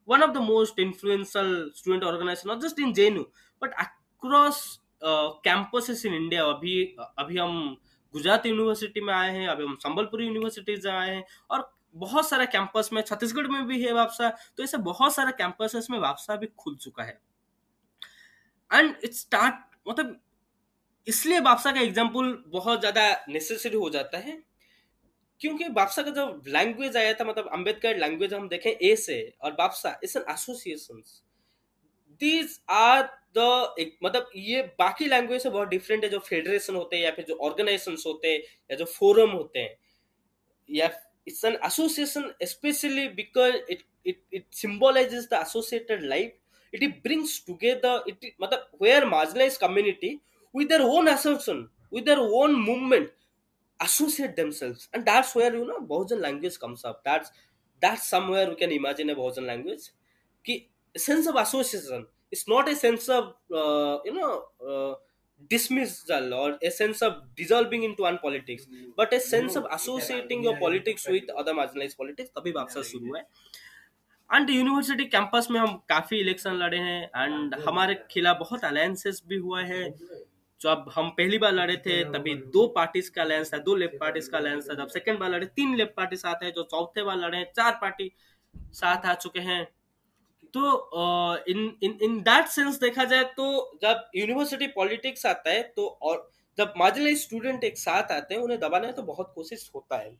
one of the most influential student organisation, not just in JNU but across campuses in India. अभी हम गुजरात यूनिवर्सिटी में आए हैं, अभी हम संबलपुर यूनिवर्सिटी से आए हैं, और बहुत सारा कैंपस में छत्तीसगढ़ में भी है वापसा. तो ऐसे बहुत सारा कैंपसेस में वापसा भी खुल चुका है. एंड इट स्टार्ट, मतलब इसलिए वापसा का एग्जाम्पल बहुत ज्यादा नेसेसरी हो जाता है, क्योंकि वापसा का जब लैंग्वेज आया था, मतलब अंबेडकर लैंग्वेज हम देखें ए से, और वापसा it's an association. These are the, मतलब ये बाकी लैंग्वेज से बहुत डिफरेंट है, जो फेडरेशन होते हैं या फिर जो ऑर्गेनाइजेशन होते हैं या जो फोरम होते हैं, या it's an association especially because it symbolizes the associated life. It brings together it, matlab where marginalized community with their own assertion, with their own movement associate themselves, and that's where Bahujan language comes up. That's somewhere we can imagine a Bahujan language ki sense of association. It's not a sense of dismissal or a sense of dissolving into one politics, but a sense of associating your politics with other marginalized politics, तभी वापसा शुरू है। And university campus में हम काफी election लड़े हैं and हमारे खिलाफ बहुत अलायंसेस भी हुआ है। जब हम पहली बार लड़े थे तभी 2 पार्टीज का अलायंस था, 2 लेफ्ट पार्टीज का अलायंस था। जब सेकंड बार लड़े 3 लेफ्ट पार्टी साथ है, जो चौथे बार लड़े 4 पार्टी साथ आ चुके हैं। तो इन इन इन दैट सेंस देखा जाए तो जब यूनिवर्सिटी पॉलिटिक्स आता है तो, और जब मार्जिनलाइज स्टूडेंट एक साथ आते हैं, उन्हें दबाने तो बहुत कोशिश होता है।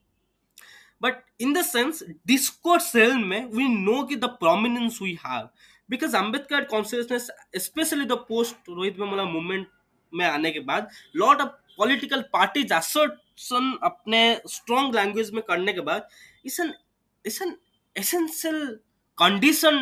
But in the sense discourse realm में वी नो कि the prominence we have because Ambedkar consciousness, specially the post Rohith Vemula movement में आने के बाद, lot of political parties assertion अपने स्ट्रॉन्ग लैंग्वेज में करने के बाद, it's an essential condition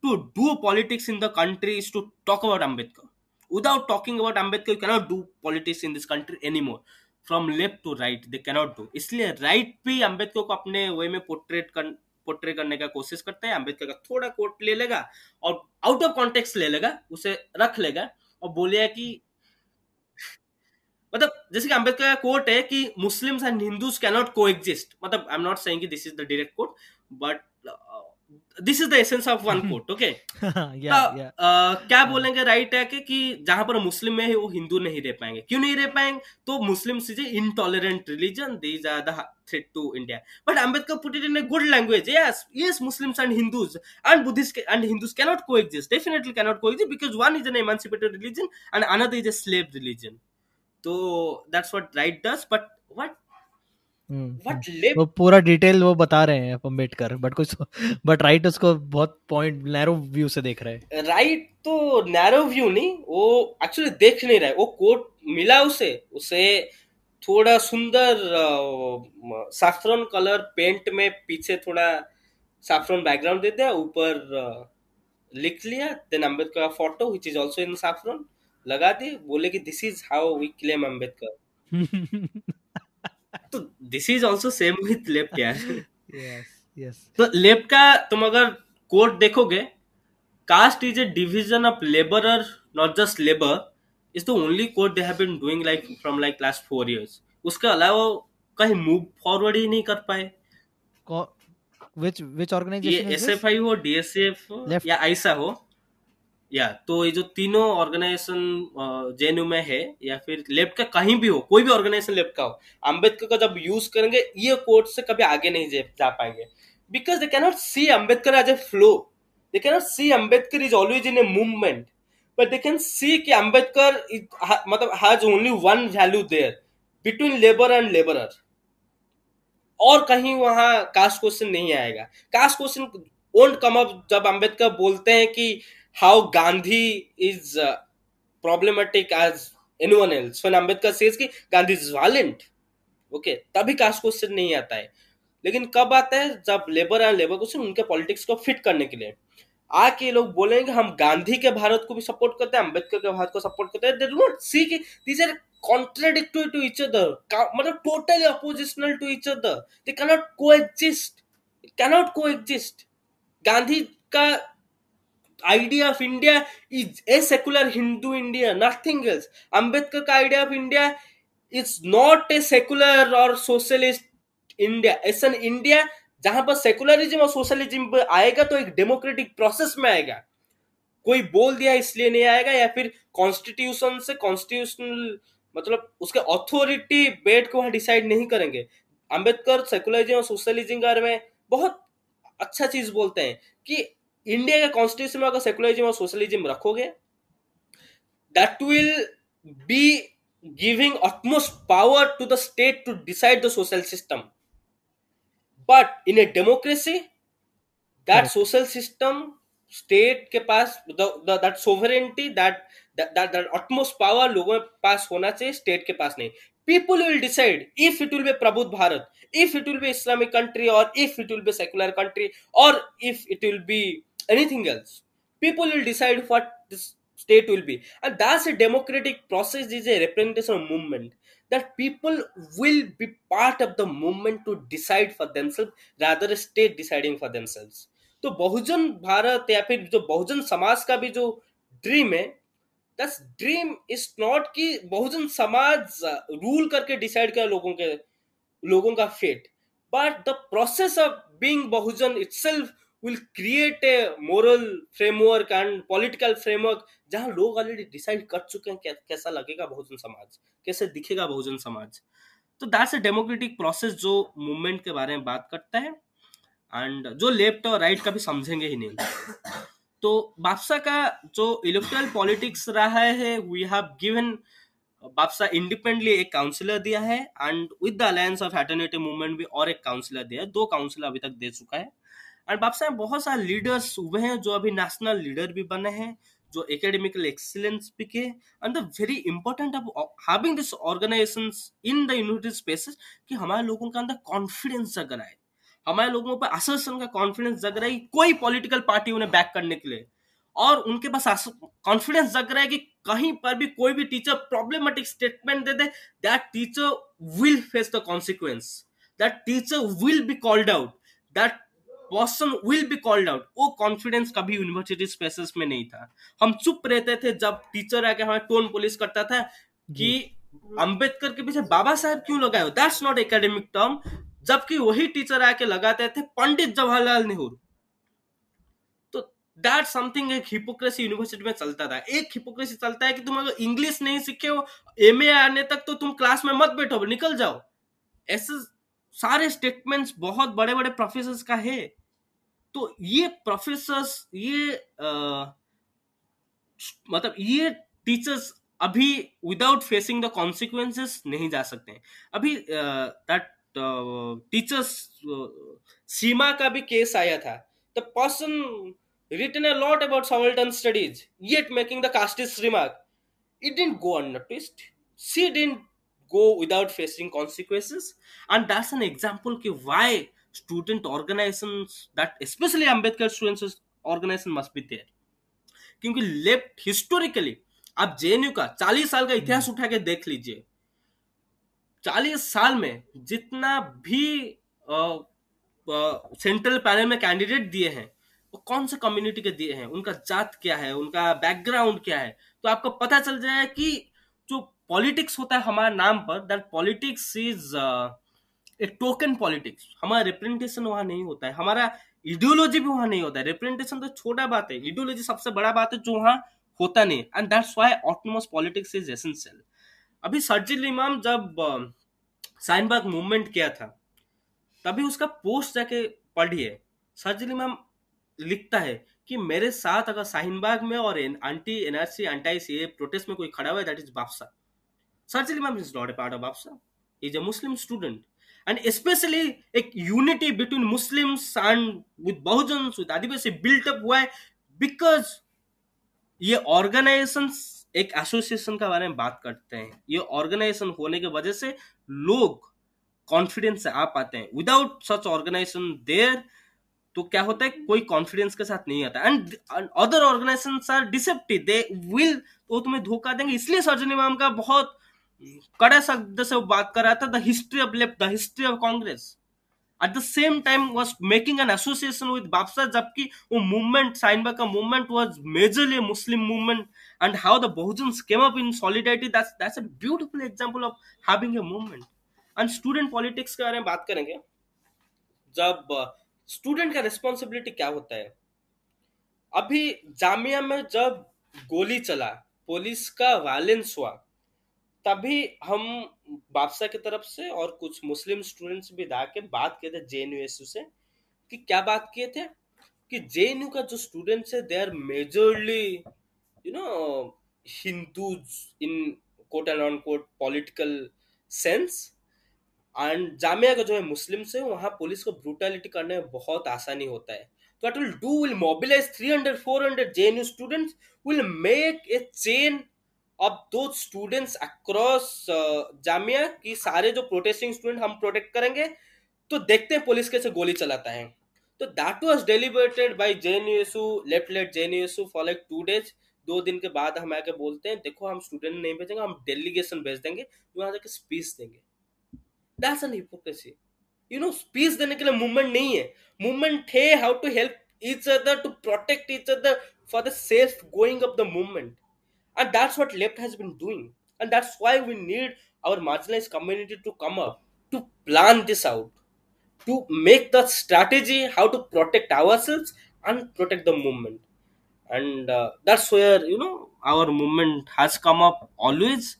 to do politics in the country is to talk about Ambedkar. Without talking about Ambedkar, you cannot do politics in this country anymore. From left to right, they cannot do. इसलिए right भी अम्बेडकर को अपने वे में portray करने का कोशिश करते हैं। अम्बेडकर का थोड़ा कोट ले लेगा और आउट ऑफ कॉन्टेक्स्ट ले लेगा, उसे रख लेगा और बोलेगा कि, मतलब जैसे कि अम्बेडकर का कोट है कि Muslims and Hindus cannot coexist. मतलब आई एम नॉट सेइंग कि this is the direct quote, but this is the essence of one quote. Okay, क्या बोलेंगे राइट है कि जहां पर मुस्लिम है वो हिंदू नहीं रह पाएंगे। क्यों नहीं रह पाएंगे? तो Muslims is intolerant religion, these are the threat to India. But Ambedkar put it in a good language. Yes, Muslims and Hindus and Buddhists and Hindus cannot coexist, definitely cannot coexist, because one is an emancipated religion and another is a slave religion. So that's what right does. But what left, वो पूरा detail वो बता रहे हैं Ambedkar, but right उसको बहुत point narrow view से देख रहे हैं। राइट तो नैरो व्यू नहीं, वो एक्चुअली देख नहीं रहा है। वो कोट मिला उसे थोड़ा सुंदर सैफ्रॉन कलर पेंट में पीछे थोड़ा सैफ्रॉन बैकग्राउंड दे दिया, ऊपर लिख लिया, देन अम्बेडकर का photo which is also in saffron लगा दिए, बोले कि this is how we claim Ambedkar. तो this is also same with left यार। यस। तो लेफ्ट का तुम अगर कोट देखोगे, caste is a division of labourer, not just labour, is the only quote they have been doing like from like last 4 years। उसके अलावा कहीं move forward ही नहीं कर पाए। which organization ये is this? SFI हो, DSF हो Left. या ऐसा हो, या तो ये जो तीनों ऑर्गेनाइजेशन जेएनयू में है या फिर लेफ्ट का कहीं भी हो, कोई भी ऑर्गेनाइजेशन लेफ्ट का हो, अम्बेडकर का जब यूज करेंगे ये कोट से कभी आगे नहीं जा पाएंगे, because they cannot see Ambedkar as a flow, they cannot see Ambedkar is always in a movement, but they can see कि अम्बेडकर मतलब has only one value there between labour and labourer, और कहीं वहां कास्ट क्वेश्चन नहीं आएगा। Caste question won't come up जब अम्बेडकर बोलते हैं कि how Gandhi is problematic as anyone else, when Ambedkar says कि गांधी इज वायलेंट, ओके, तभी कास्ट क्वेश्चन नहीं आता है। लेकिन कब आता है? जब लेबर एंड लेबर क्वेश्चन उनके पॉलिटिक्स को फिट करने के लिए आके लोग बोलेंगे हम गांधी के भारत को भी सपोर्ट करते हैं, अम्बेडकर के भारत को सपोर्ट करते हैं। दे डू नॉट सी कि these are contradictory to each other, मतलब totally oppositional to each other, they cannot coexist। Gandhi का idea of India is a secular Hindu India, nothing else। Ambedkar का idea of India is not a secular or socialist India, it's an India जहां पर secularism और socialism आएगा तो एक democratic process में आएगा, कोई बोल दिया इसलिए नहीं आएगा, या फिर कॉन्स्टिट्यूशन से कॉन्स्टिट्यूशनल मतलब उसके अथॉरिटी बेट को वहां डिसाइड नहीं करेंगे। अंबेडकर सेकुलरिज्म और सोशलिज्म के बारे में बहुत अच्छा चीज बोलते हैं कि इंडिया के कॉन्स्टिट्यूशन में अगर सेकुलरिज्म और सोशलिज्म रखोगे, that will be giving utmost power to the state to decide the social system, but in a democracy that social system, state के पास that sovereignty, that utmost power लोगों के पास होना चाहिए, state के पास नहीं। People will decide if it will be Prabhuth Bharat, if it will be Islamic country, or if it will be secular country, or if it will be anything else. People will decide what this state will be, and that's a democratic process, is a representation of movement, that people will be part of the movement to decide for themselves rather a state deciding for themselves। तो बहुजन भारत या फिर जो बहुजन समाज का भी जो dream है, that's dream is not कि Bahujan Samaj rule करके डिसाइड किया लोगों का fate, but the process of being Bahujan itself will create a moral framework and political framework जहां लोग ऑलरेडी डिसाइड कर चुके हैं कैसा लगेगा बहुजन समाज, कैसे दिखेगा बहुजन समाज. तो दैट्स अ डेमोक्रेटिक प्रोसेस जो मूवमेंट के बारे में बात करता है, एंड जो लेफ्ट और राइट का भी समझेंगे ही नहीं. तो बादशाह का जो इलेक्टोरल पॉलिटिक्स रहा है, वी हैव गिवन बादशाह इंडिपेंडेंटली एक काउंसिलर दिया है, and with the alliance of fraternity movement भी और एक काउंसिलर दिया है. 2 काउंसिलर अभी तक दे चुका है. एंड बादशाह में बहुत सारे लीडर्स हुए हैं जो अभी नेशनल लीडर भी बने हैं, जो एकेडमिकल एक्सीलेंस भी के. And the very important of having this organisations in the university spaces कि हमारे लोगों के अंदर कॉन्फिडेंस जग रहा है, हमारे लोगों पर असर्शन का कॉन्फिडेंस जग रहा है कि कोई पॉलिटिकल पार्टी उन्हें बैक करने के लिए, और उनके पास कॉन्फिडेंस जग रहा है कि कहीं पर भी कोई भी teacher problematic statement they they, that teacher will face the consequence, that teacher will be called out, that person will be called out. वो कॉन्फिडेंस कभी यूनिवर्सिटी स्पेसेस में नहीं था. हम चुप रहते थे जब टीचर आके हमें टोन पुलिस करता था कि अंबेडकर के पीछे बाबा साहब क्यों लगाए हो, दैट्स नॉट एकेडमिक टर्म. जबकि वही टीचर आके लगाते थे पंडित जवाहरलाल नेहरू. तो दैट समथिंग एक हिपोक्रेसी यूनिवर्सिटी में चलता था. एक हिपोक्रेसी चलता है कि तुम अगर इंग्लिश नहीं सीखे हो एमए आने तक तो तुम क्लास में मत बैठो, निकल जाओ. ऐसे सारे स्टेटमेंट्स बहुत बड़े बड़े प्रोफेसर्स का है. तो ये प्रोफेसर्स, ये मतलब ये टीचर्स अभी विदाउट फेसिंग द कॉन्सिक्वेंसेस नहीं जा सकते हैं. अभी दैट टीचर्स सीमा का भी केस आया था. The person written a lot about subaltern studies yet making the casteist remark, it didn't go unnoticed. She didn't go without facing consequences. And that's an example ki why student organizations, that especially Ambedkar students organization must be there. क्योंकि left historically आप JNU का 40 साल का इतिहास उठा के देख लीजिए, 40 साल में जितना भी सेंट्रल पैनल में कैंडिडेट दिए हैं वो कौन से कम्युनिटी के दिए हैं, उनका जात क्या है, उनका बैकग्राउंड क्या है, तो आपको पता चल जाए कि जो पॉलिटिक्स होता है हमारे नाम पर, that politics is A token politics. हमारा रिप्रेजेंटेशन वहां नहीं होता है, हमारा इडियोलॉजी भी वहां नहीं होता है. रिप्रेजेंटेशन तो छोटा बात है, इडियोलॉजी सबसे बड़ा बात है जो वहां होता नहीं. And that's why autonomous politics is essential. अभी सर्जिल इमाम जब शाहीनबाग मूवमेंट किया था तभी उसका पोस्ट जाके पढ़िए. सर्जिल इमाम लिखता है कि मेरे साथ अगर शाहीनबाग में और anti NRC anti CA protest में कोई खड़ा हुआ है, दैट इज बादशाह. Sharjeel Imam is not a part of बादशाह, is a Muslim student. And specially एक unity between Muslims and with Bahujans with Adivasi built up हुआ है बिकॉज ये ऑर्गेनाइजेशन एक एसोसिएशन के बारे में बात करते हैं. ये ऑर्गेनाइजेशन होने की वजह से लोग कॉन्फिडेंस से आ पाते हैं. विदाउट सच ऑर्गेनाइजेशन देयर तो क्या होता है, कोई कॉन्फिडेंस के साथ नहीं आता. And other organisations are deceptive, they will, तो तुम्हें धोखा देंगे. इसलिए सर्जिल इमाम का बहुत कड़ा शब्द से वो बात कर रहा था, the history of left, the history of Congress. At the same time was making an association with बादशाह, जबकि वो मूवमेंट, शाहीनबाग का movement was majorly Muslim movement. And how the Bahujans came up in solidarity, that's a beautiful example of having a movement. And student politics के बारे में बात करेंगे. जब स्टूडेंट का रिस्पॉन्सिबिलिटी क्या होता है, अभी जामिया में जब गोली चला, पुलिस का वायलेंस हुआ, तभी हम बादशाह की तरफ से और कुछ मुस्लिम स्टूडेंट्स भी जाके बात किए थे जेएनयूएसयू से. कि क्या बात किए थे कि जेएनयू का जो स्टूडेंट्स है they are majorly Hindus in quote and on quote political sense, and Jamia का जो है मुस्लिम से, वहां पुलिस को ब्रूटैलिटी करने में बहुत आसानी होता है. तो what will do will mobilize 300-400 JNU students, will make a chain of those students across Jamia की सारे जो प्रोटेस्टिंग स्टूडेंट हम प्रोटेक्ट करेंगे. तो देखते हैं पुलिस कैसे गोली चलाता है. तो that was deliberated by JNUSU, let JNUSU for like 2 days. 2 दिन के बाद हम आके बोलते हैं देखो हम स्टूडेंट नहीं भेजेंगे, हम डेलीगेशन भेज देंगे, वहां जाके स्पीच देंगे. That's an hypocrisy. स्पीच देने के लिए मूवमेंट नहीं है, मूवमेंट है how to help each other, to protect each other for the safe going of the movement. And that's what left has been doing. And that's why we need our marginalized community to come up to plan this out, to make the strategy how to protect ourselves and protect the movement. And that's where our movement has come up always.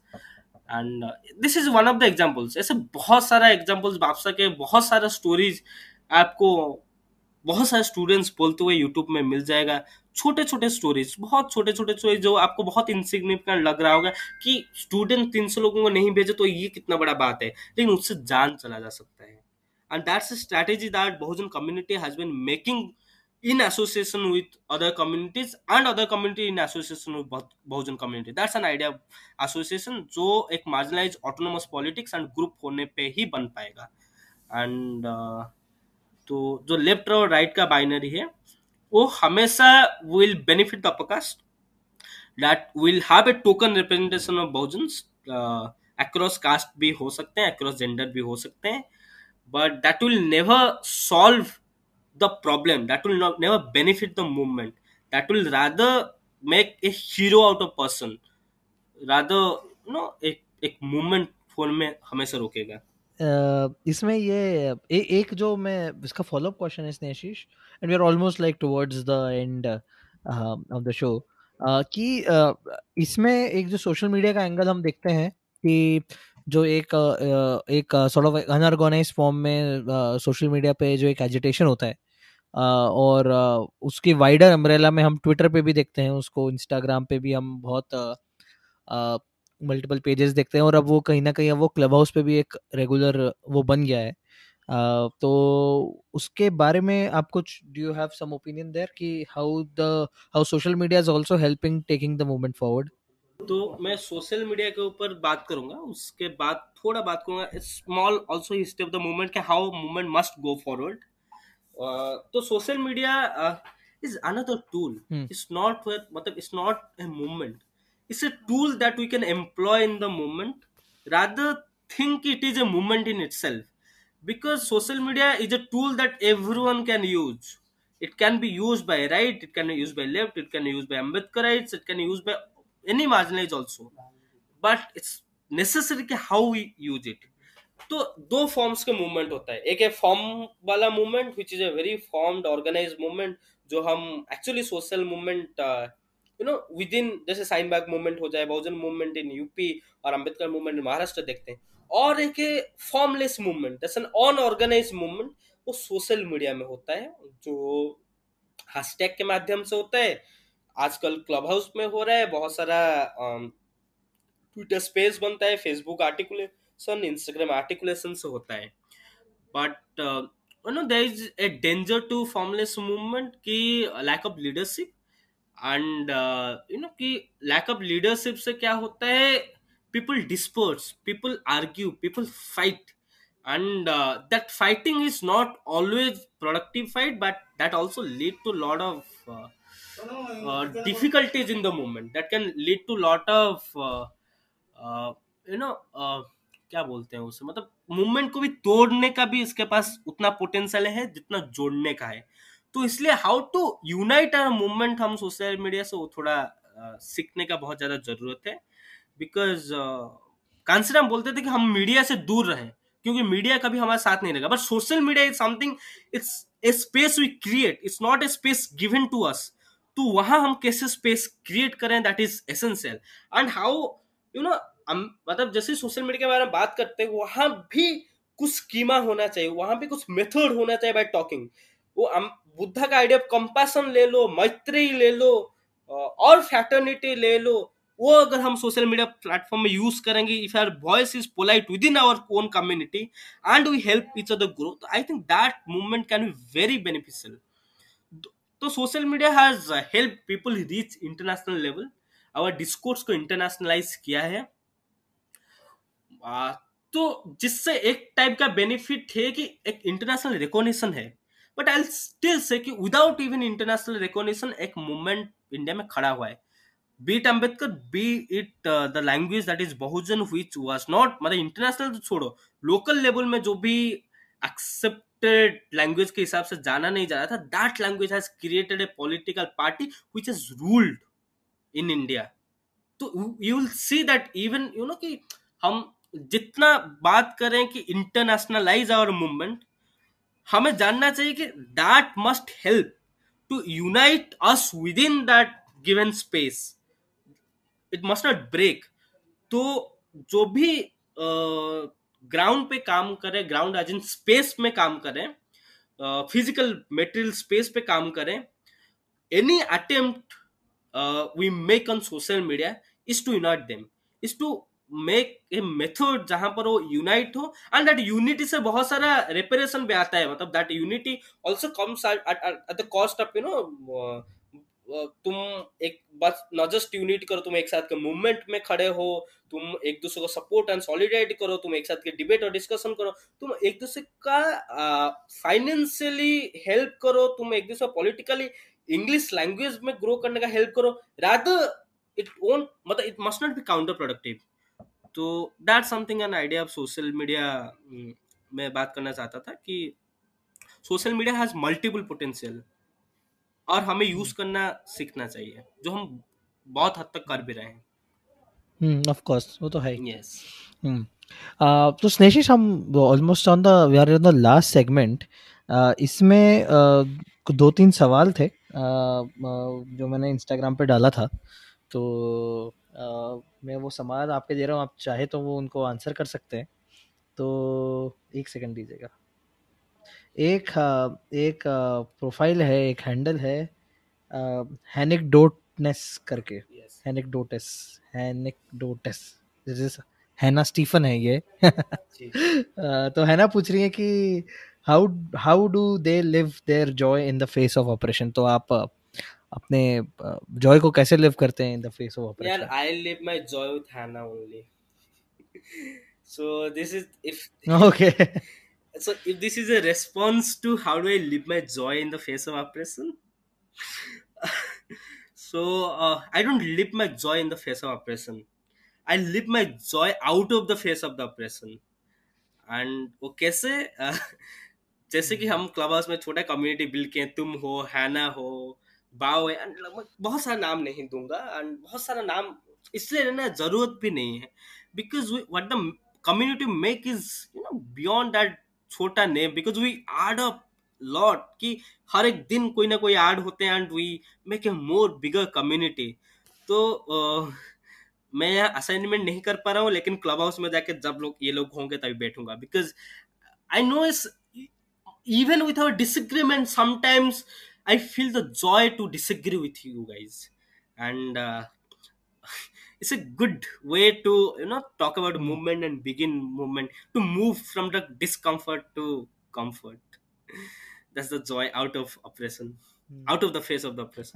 And this is one of the examples. ऐसे बहुत सारा examples बाप के बहुत सारा stories आपको बहुत सारे स्टूडेंट्स बोलते हुए यूट्यूब में मिल जाएगा। छोटे छोटे स्टोरीज, बहुत छोटे छोटे स्टोरीज जो आपको बहुत इनसिग्निफिकेंट लग रहा होगा कि स्टूडेंट 300 लोगों को नहीं भेजे तो ये कितना बड़ा बात है, लेकिन उससे जान चला जा सकता है। And that's a strategy that Bahujan community has been making in association with other communities and other community in association with Bahujan community. That's an idea of association जो एक marginalized autonomous politics and group होने पे ही बन पाएगा। And तो जो left और right का बाइनरी है वो हमेशा will benefit the upper caste, that will have a token representation of Bahujans. Across caste भी हो सकते हैं, अक्रॉस जेंडर भी हो सकते हैं, but that will never solve the problem, that will not never benefit the movement, that will rather make a hero out of person, rather एक movement phone में हमेशा रोकेगा। इसमें एक जो मैं इसका फॉलोअप क्वेश्चन है Snehashish, and we are almost like towards the end of the show, कि इसमें एक जो सोशल मीडिया का एंगल हम देखते हैं कि जो एक सॉर्ट ऑफ अनऑर्गेनाइज्ड फॉर्म में सोशल मीडिया पे जो एक एजिटेशन होता है, और उसकी वाइडर अम्ब्रेला में हम ट्विटर पे भी देखते हैं उसको, इंस्टाग्राम पे भी हम बहुत मल्टीपल पेजेस देखते हैं, और अब वो कहीं ना कहीं अब वो क्लब हाउस पे भी एक रेगुलर वो बन गया है। तो उसके बारे में आप कुछ, do you have some opinion there कि how social media is also helping taking the movement forward? तो मैं सोशल मीडिया के ऊपर बात करूंगा, उसके बाद थोड़ा बात करूंगा small also history of the movement के how movement must go forward. तो social media is another tool. It's not मतलब it's not a movement. It's a tool that we can employ in the movement. Rather think it is a movement in itself, because social media is a tool that everyone can use. It can be used by right, it can be used by left, it can be used by Ambedkarites, it can be used by any marginalized also. But it's necessary कि how we use it. तो दो forms के movement होता है, एक है form वाला movement which is a very formed organised movement, जो हम actually social movement within, जैसे साइन बैग मूवमेंट हो जाए, बहुजन मूवमेंट इन यूपी और अंबेडकर मूवमेंट इन महाराष्ट्र देखते हैं। और एक है formless movement, that's an unorganised movement, वो सोशल मीडिया में होता है, जो हैशटैग के माध्यम से होता है। आजकल क्लब हाउस में हो रहा है, बहुत सारा ट्विटर स्पेस बनता है, फेसबुक आर्टिकुलेशन, इंस्टाग्राम आर्टिकुलेशन से होता है। But there is a danger to formless movement की लैक ऑफ लीडरशिप। एंड कि लैक ऑफ लीडरशिप से क्या होता है, people disperse, people argue, people fight, and that fighting is not always productive fight, but that also lead to lot of difficulties in the movement, that can lead to lot of uh, you know क्या बोलते हैं उसे, मतलब movement को भी तोड़ने का भी इसके पास उतना पोटेंशियल है जितना जोड़ने का है। तो इसलिए how to unite our movement हम सोशल मीडिया से वो थोड़ा सीखने का बहुत ज्यादा जरूरत है। बिकॉज कांसीराम बोलते थे कि हम मीडिया से दूर रहें, क्योंकि मीडिया कभी हमारे साथ नहीं रहेगा, but social media is something, it's a space we create, it's not a space given to us. तो वहां हम कैसे स्पेस क्रिएट करें, that is essential. And how मतलब जैसे सोशल मीडिया के बारे में बात करते हैं, वहां भी कुछ स्कीमा होना चाहिए, वहां भी कुछ मेथड होना चाहिए बाय टॉकिंग। वो बुद्धा का आइडिया ऑफ कंपैशन ले लो, मैत्री ले लो, और फैटर्निटी ले लो, वो अगर हम सोशल मीडिया प्लेटफॉर्म में यूज करेंगे, if our voice is polite with in our own community and we help each other grow, I think that movement can be very beneficial. तो social media has help people reach international level, our discourse को internationalise किया है। तो जिससे एक type का benefit है कि एक इंटरनेशनल रिकॉग्निशन है। बट आई स्टिल से कि विदाउट इवन इंटरनेशनल रिकॉग्निशन एक मूवमेंट इंडिया में खड़ा हुआ है, B it Ambedkar, B it the language that is Bahujan, which was not, मतलब इंटरनेशनल तो छोड़ो, लोकल लेवल में जो भी एक्सेप्टेड लैंग्वेज के हिसाब से जाना नहीं जा रहा था, that language has created a political party which is ruled in India. तो you will see that even कि हम जितना बात करें कि इंटरनेशनलाइज आवर मूवमेंट, हमें जानना चाहिए कि that must help to unite us within that given space, it must not break. तो जो भी ग्राउंड पे काम करे, ग्राउंड एज इन स्पेस में काम करें, फिजिकल मेटेरियल स्पेस पे काम करें, any attempt we make on social media is to unite them, is to make a method जहां पर वो यूनाइट हो, एंड दैट यूनिटी से बहुत सारा रेपरेशन भी आता है, मतलब that unity also comes at the cost of तुम एक बस न जस्ट यूनिट करो, तुम एक साथ के मूवमेंट में खड़े हो, तुम एक दूसरे को सपोर्ट एंड सॉलिडारिटी करो, तुम एक साथ के डिबेट और डिस्कशन करो, तुम एक दूसरे का फाइनेंशियली हेल्प करो, तुम एक दूसरे पॉलिटिकली इंग्लिश लैंग्वेज में ग्रो करने का हेल्प करो, रादर इट ओन मतलब it must not be counter productive. तो that something an idea of social media मैं बात करना चाहता था कि social media has multiple potential और हमें यूज करना सीखना चाहिए, जो हम बहुत हद तक कर भी रहे हैं। ऑफ कोर्स, वो तो है ही। यस। तो स्नेशिश, हम almost on the we are in the last segment. इसमें दो तीन सवाल थे जो मैंने इंस्टाग्राम पे डाला था, तो मैं वो सवाल आपके दे रहा हूँ, आप चाहे तो वो उनको आंसर कर सकते हैं। तो एक सेकंड दीजिएगा। एक प्रोफाइल है, एक हैंडल है हैनिकडोटनेस करके, यस। हैनिकडोटस, हैना स्टीफन है ये। जी। तो हैना पूछ रही है कि how how do they live their joy in the face of oppression. तो आप अपने जॉय को कैसे लिव करते हैं इन द फेस ऑफ यार, oppression? I live my joy with हैना only. So this is if okay. so if this is a response to how do I live my joy in the face of oppression. So I don't live my joy in the face of oppression. I live my joy out of the face of the oppression. And वो कैसे जैसे कि हम club house में छोटा community build किए, तुम हो, हैना हो, बाव है, and लगभग बहुत सारा नाम नहीं दूंगा, एंड बहुत सारा नाम इसलिए लेना जरूरत भी नहीं है, because what the community make is beyond that छोटा name, because we add up lot कि हर एक दिन कोई ना कोई ऐड होते हैं, and we make a more bigger community. तो मैं यहाँ असाइनमेंट नहीं कर पा रहा हूँ, लेकिन क्लब हाउस में जाके जब लोग ये लोग होंगे तभी बैठूंगा, बिकॉज आई नो इस even with our disagreement sometimes I feel the joy to disagree with you guys, and it's a good way to talk about movement and begin movement to move from the discomfort to comfort. That's the joy out of oppression, out of the face of the oppression.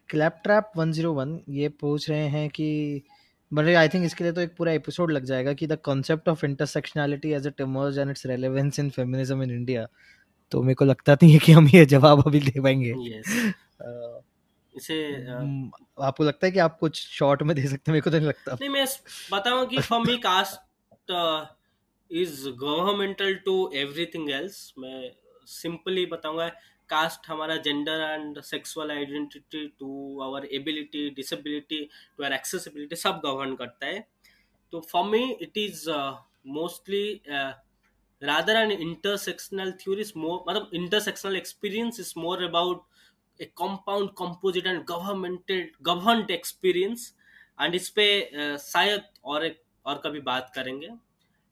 क्लैपट्रैप 101 ये पूछ रहे हैं कि but I think इसके लिए तो एक पूरा एपिसोड लग जाएगा कि the concept of intersectionality as it emerge and its relevance in feminism in India. तो मेरे को लगता नहीं है कि हम ये जवाब अभी दे पाएंगे। Yes. इसे आपको लगता है कि आप कुछ शॉर्ट में दे सकते हैं? मेरे को तो नहीं लगता। नहीं, मैं बताऊं कि for me caste is governmental to everything else. मैं सिंपली बताऊंगा, कास्ट हमारा gender and sexual identity to our ability, disability, to our accessibility सब गवर्न करता है। तो for me it is mostly rather an intersectional theory is more, मतलब intersectional experience is more about a compound composite and governed experience, and इस पे शायद और कभी बात करेंगे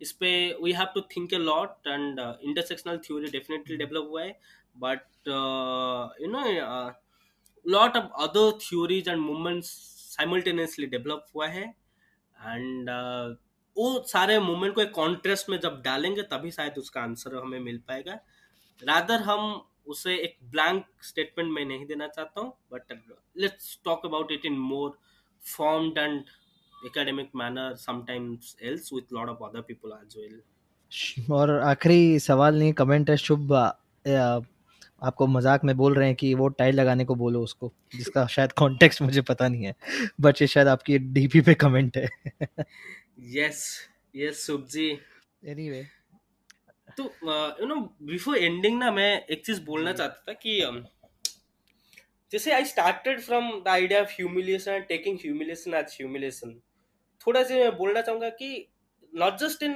इस पे। We have to think a lot, and intersectional theory definitely develop हुआ है, but lot of other theories and movements simultaneously develop हुआ है, एंड वो सारे मूवमेंट को एक कॉन्ट्रास्ट में जब डालेंगे तभी शायद उसका आंसर हमें मिल पाएगा। रादर हम उसे एक ब्लैंक स्टेटमेंट में नहीं देना चाहता हूँ, but let's talk about it in more formed and academic manner sometimes else with lot of other people as well. और आखिरी सवाल नहीं, कमेंट है शुभ आपको मजाक में बोल रहे हैं कि वो टाइल लगाने को बोलो उसको, जिसका शायद कॉन्टेक्स्ट मुझे पता नहीं है, बट ये शायद आपकी डीपी पे कमेंट है। Yes yes Shubh ji. Anyway, तो बिफोर एंडिंग ना मैं एक चीज बोलना चाहता था कि जैसे I started from the idea of humiliation and taking humiliation as humiliation, थोड़ा सा मैं बोलना चाहूंगा कि not just in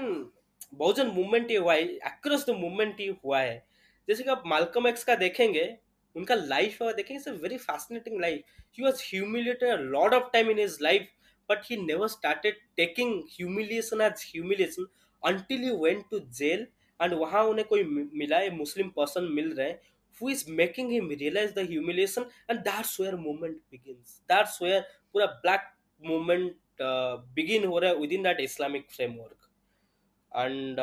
Bahujan movement ये हुआ है, अक्रॉस द मूवमेंट ये हुआ है। जैसे कि आप मालकम एक्स का देखेंगे, उनका लाइफ अगर देखेंगे, it's a very fascinating life. He was humiliated a lot of time in his life, but he never started taking humiliation as humiliation until he went to jail। and वहां उन्हें कोई मिला, एक मुस्लिम पर्सन मिल रहे हैं who is making him realize the humiliation, and that's where movement begins, that's where पूरा black movement begin हो रहा है within that Islamic framework। and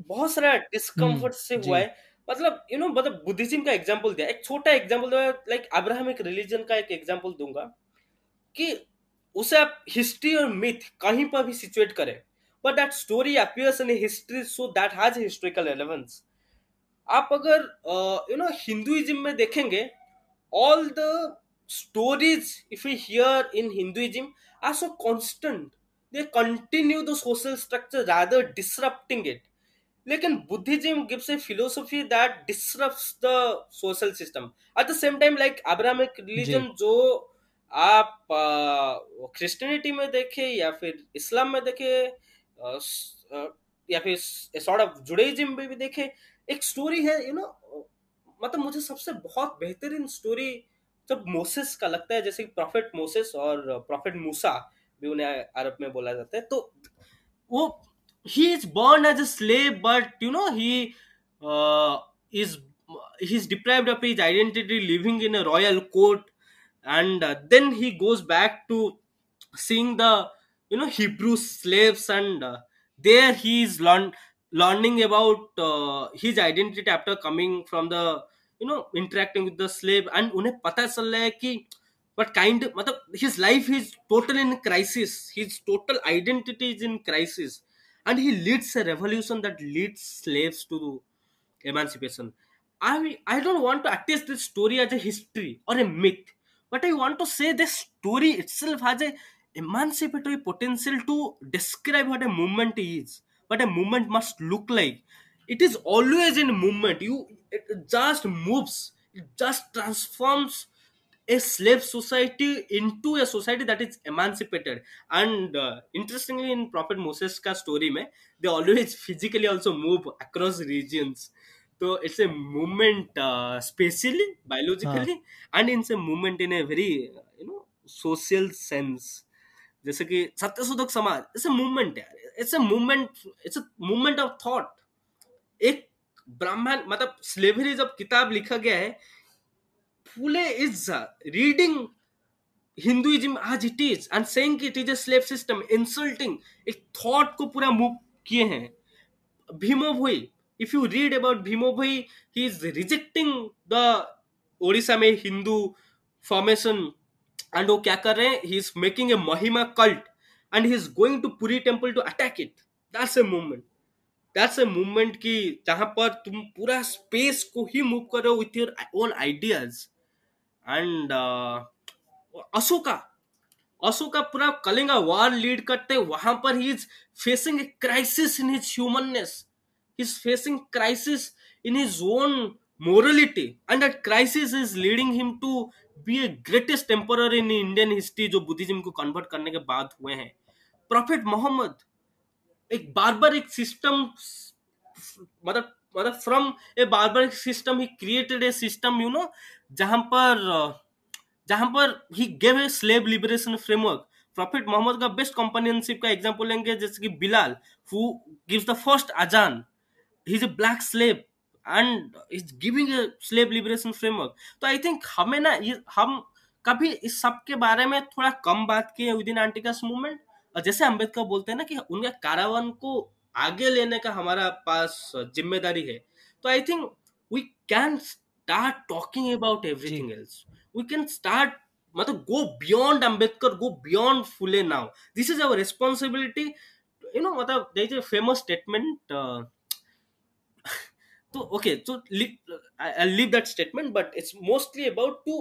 बहुत सारा डिस्कम्फर्ट से हुआ जी है। मतलब मतलब बुद्धिज्म का एग्जांपल दिया, एक छोटा एग्जांपल दिया, लाइक अब्राहमिक रिलीजन का एक एग्जांपल दूंगा कि उसे आप हिस्ट्री और मिथ कहीं पर भी सिचुएट करें, but that story appears in history, so that has historical relevance. आप अगर हिंदुइज्म में देखेंगे, all the stories if we hear in Hinduism are so constant, they continue the social structure rather disrupting it। लेकिन Buddhism gives a philosophy that disrupts the social system at the same time. Like Abrahamic जी religion जो आप Christianity में देखे या फिर इस्लाम में देखे, या फिर सॉर्ट ऑफ जुडाइज्म में भी देखे, एक स्टोरी है मतलब मुझे सबसे बहुत बेहतरीन स्टोरी जब मोसेस का लगता है, जैसे प्रॉफेट मोसेस और प्रॉफेट मूसा भी उन्हें अरब में बोला जाता है। तो वो he is born as a slave, but uh, is he's deprived of his identity living in a royal court, and then he goes back to seeing the Hebrew slaves, and there he is learning about his identity after coming from the interacting with the slave, and उन्हें पता चल रहा है कि but kind मतलब his life is total in crisis, his total identity is in crisis, and he leads a revolution that leads slaves to emancipation। I don't want to attach this story as a history or a myth, but I want to say this story itself has a emancipatory potential to describe what a movement is, what a movement must look like। It is always in movement, it just moves, it just transforms a slave society into a society that is emancipated। and interestingly, in prophet Moses ka story mein, they always physically also move across regions। so it's a movement spatially, हाँ biologically, and it's a movement in a very social sense। जैसे कि Satyashodhak Samaj, it's a movement यार, it's a movement of thought. एक ब्राह्मण मतलब slavery जब किताब लिखा गया है, Phule is reading Hinduism as it is and saying it is a slave system, insulting एक थॉट को पूरा मूव किए हैं। Bhima Bhoi, if you read about Bhima Bhoi, he is rejecting the Odisha में हिंदू फॉर्मेशन, एंड वो क्या कर रहे हैं, he is making a Mahima cult, and he is going to Puri temple to attack it. That's a movement, that's a movement की जहां पर तुम पूरा स्पेस को ही मूव कर रहे हो with your own ideas. And Ashoka, Ashoka पूरा कलिंगा वार लीड करते, वहां पर he is facing A crisis in his humanness, he is facing crisis in his own morality, and that crisis is leading him to be a greatest emperor in Indian history जो Buddhism को convert करने के बाद हुए हैं। Prophet Muhammad एक barbaric system, मतलब from a barbaric system he created a system जहां पर जहां पर he gave a slave liberation framework. Prophet Muhammad का बेस्ट कंपेनियनशिप का एग्जांपल लेंगे, जैसे कि Bilal who gives the first अजान, he is a black slave and is giving a slave liberation framework. तो आई थिंक हमें ना ये हम कभी इस सब के बारे में थोड़ा कम बात किए विद इन एंटिकास मूवमेंट। और जैसे अम्बेडकर बोलते हैं ना कि उनके कारावान को आगे लेने का हमारा पास जिम्मेदारी है। तो I think we can start talking about जी everything else, we can start मतलब go beyond Ambedkar, go beyond Phule now, this is our responsibility। मतलब there is a famous statement, so okay, so I'll leave that statement, but it's mostly about to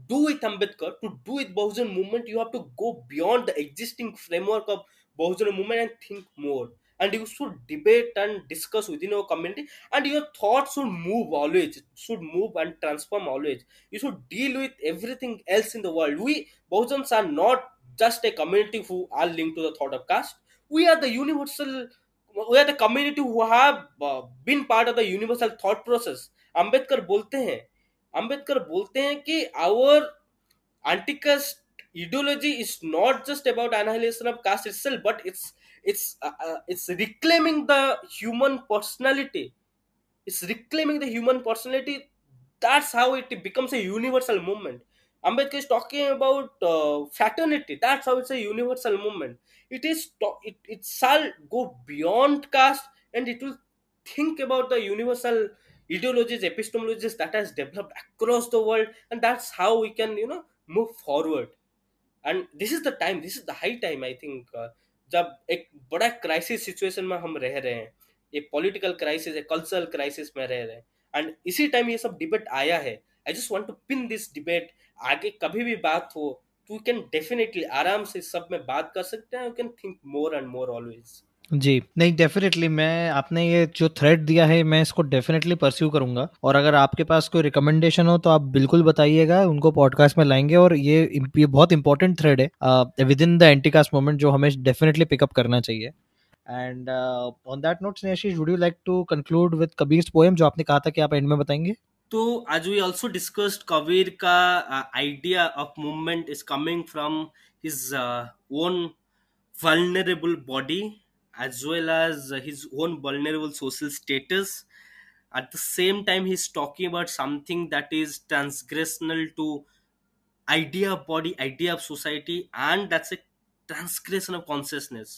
do with Ambedkar, to do with Bahujan movement, you have to go beyond the existing framework of Bahujan movement and think more, and you should debate and discuss within your community, and your thoughts should move always, should move and transform always. You should deal with everything else in the world. We Bahujans are not just a community who are linked to the thought of caste. We are the universal, we are the community who have been part of the universal thought process. Ambedkar बोलते हैं अंबेडकर बोलते हैं कि our anti-caste ideology is not just about annihilation of caste itself, but it's reclaiming the human personality. It's reclaiming the human personality. That's how it becomes a universal movement. Ambedkar is talking about fraternity. That's how it's a universal movement. It shall go beyond caste, and it will think about the universal ideologies, epistemologies that has developed across the world, and that's how we can move forward. And this is the high time I think, जब एक बड़ा crisis situation में हम रह रहे हैं, एक political crisis, एक कल्चरल क्राइसिस में रह रहे हैं, एंड इसी टाइम ये सब डिबेट आया है. I just want to pin this debate. आगे कभी भी बात हो तो यू कैन डेफिनेटली आराम से सब में बात कर सकते हैं. You can think more and more always. जी नहीं, डेफिनेटली मैं, आपने ये जो थ्रेड दिया है मैं इसको डेफिनेटली परस्यू करूंगा, और अगर आपके पास कोई रिकमेंडेशन हो तो आप बिल्कुल बताइएगा, उनको पॉडकास्ट में लाएंगे. और ये बहुत इंपॉर्टेंट थ्रेड है with in the anti caste movement जो हमें डेफिनेटली पिकअप करना चाहिए. And on that note Snehashish, would you like to conclude with Kabir's poem जो आपने कहा था कि आप एंड में बताएंगे? तो आज वी ऑल्सो डिस्कस्ड कबीर का idea of movement is coming from his own vulnerable body as well as his own vulnerable social status. At the same time, he's talking about something that is transgressional to idea of body, idea of society, and that's a transgression of consciousness.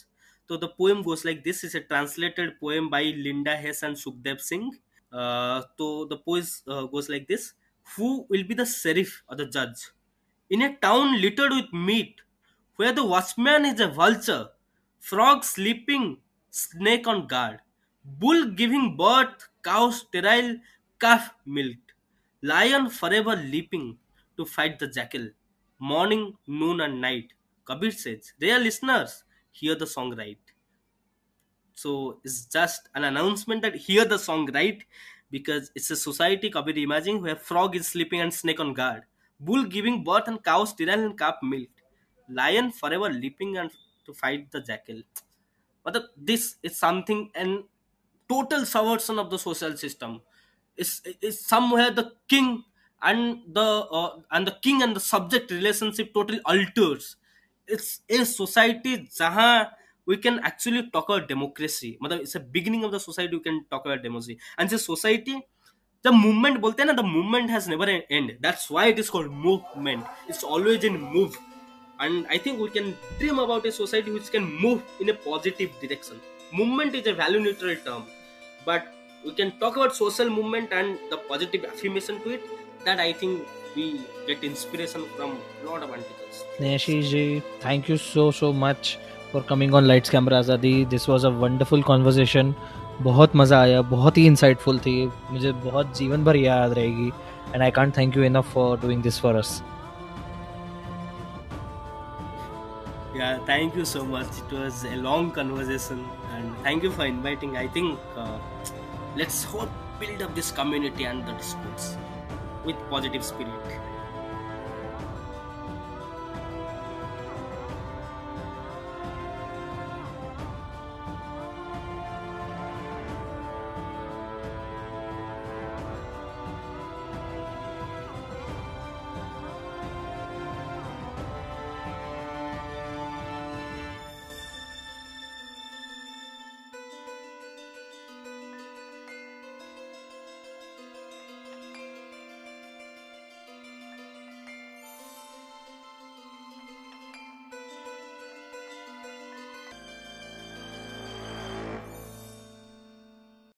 So the poem goes like this. Is a translated poem by Linda Hess and Sukhdev Singh. So the poem goes like this: who will be the sheriff or the judge in a town littered with meat, where the watchman is a vulture, frog sleeping, snake on guard, bull giving birth, cow sterile, calf milked, lion forever leaping to fight the jackal, morning, noon, and night? Kabir says, dear listeners, hear the song right. So it's just an announcement that hear the song right, because it's a society, Kabir imagining, where frog is sleeping and snake on guard, bull giving birth and cow sterile and calf milked, lion forever leaping and to fight the jackal. But this is something and total subversion of the social system. Is somewhere the king and the king and the subject relationship totally alters. It's a society जहाँ we can actually talk about democracy. मतलब it's a beginning of the society we can talk about democracy. And this society, the movement बोलते हैं ना, the movement has never an end. That's why it is called movement. It's always in move. And I think we can dream about a society which can move in a positive direction. Movement is a value neutral term, but we can talk about social movement and the positive affirmation to it. That I think we get inspiration from a lot of articles. Snehashish ji, thank you so much for coming on Lights Camera Azadi. This was a wonderful conversation. बहुत मज़ा आया, बहुत ही insightful थी, मुझे बहुत जीवन भर याद रहेगी. And I can't thank you enough for doing this for us. Yeah, thank you so much. It was a long conversation, and thank you for inviting. I think let's hope build up this community and the discourse with positive spirit.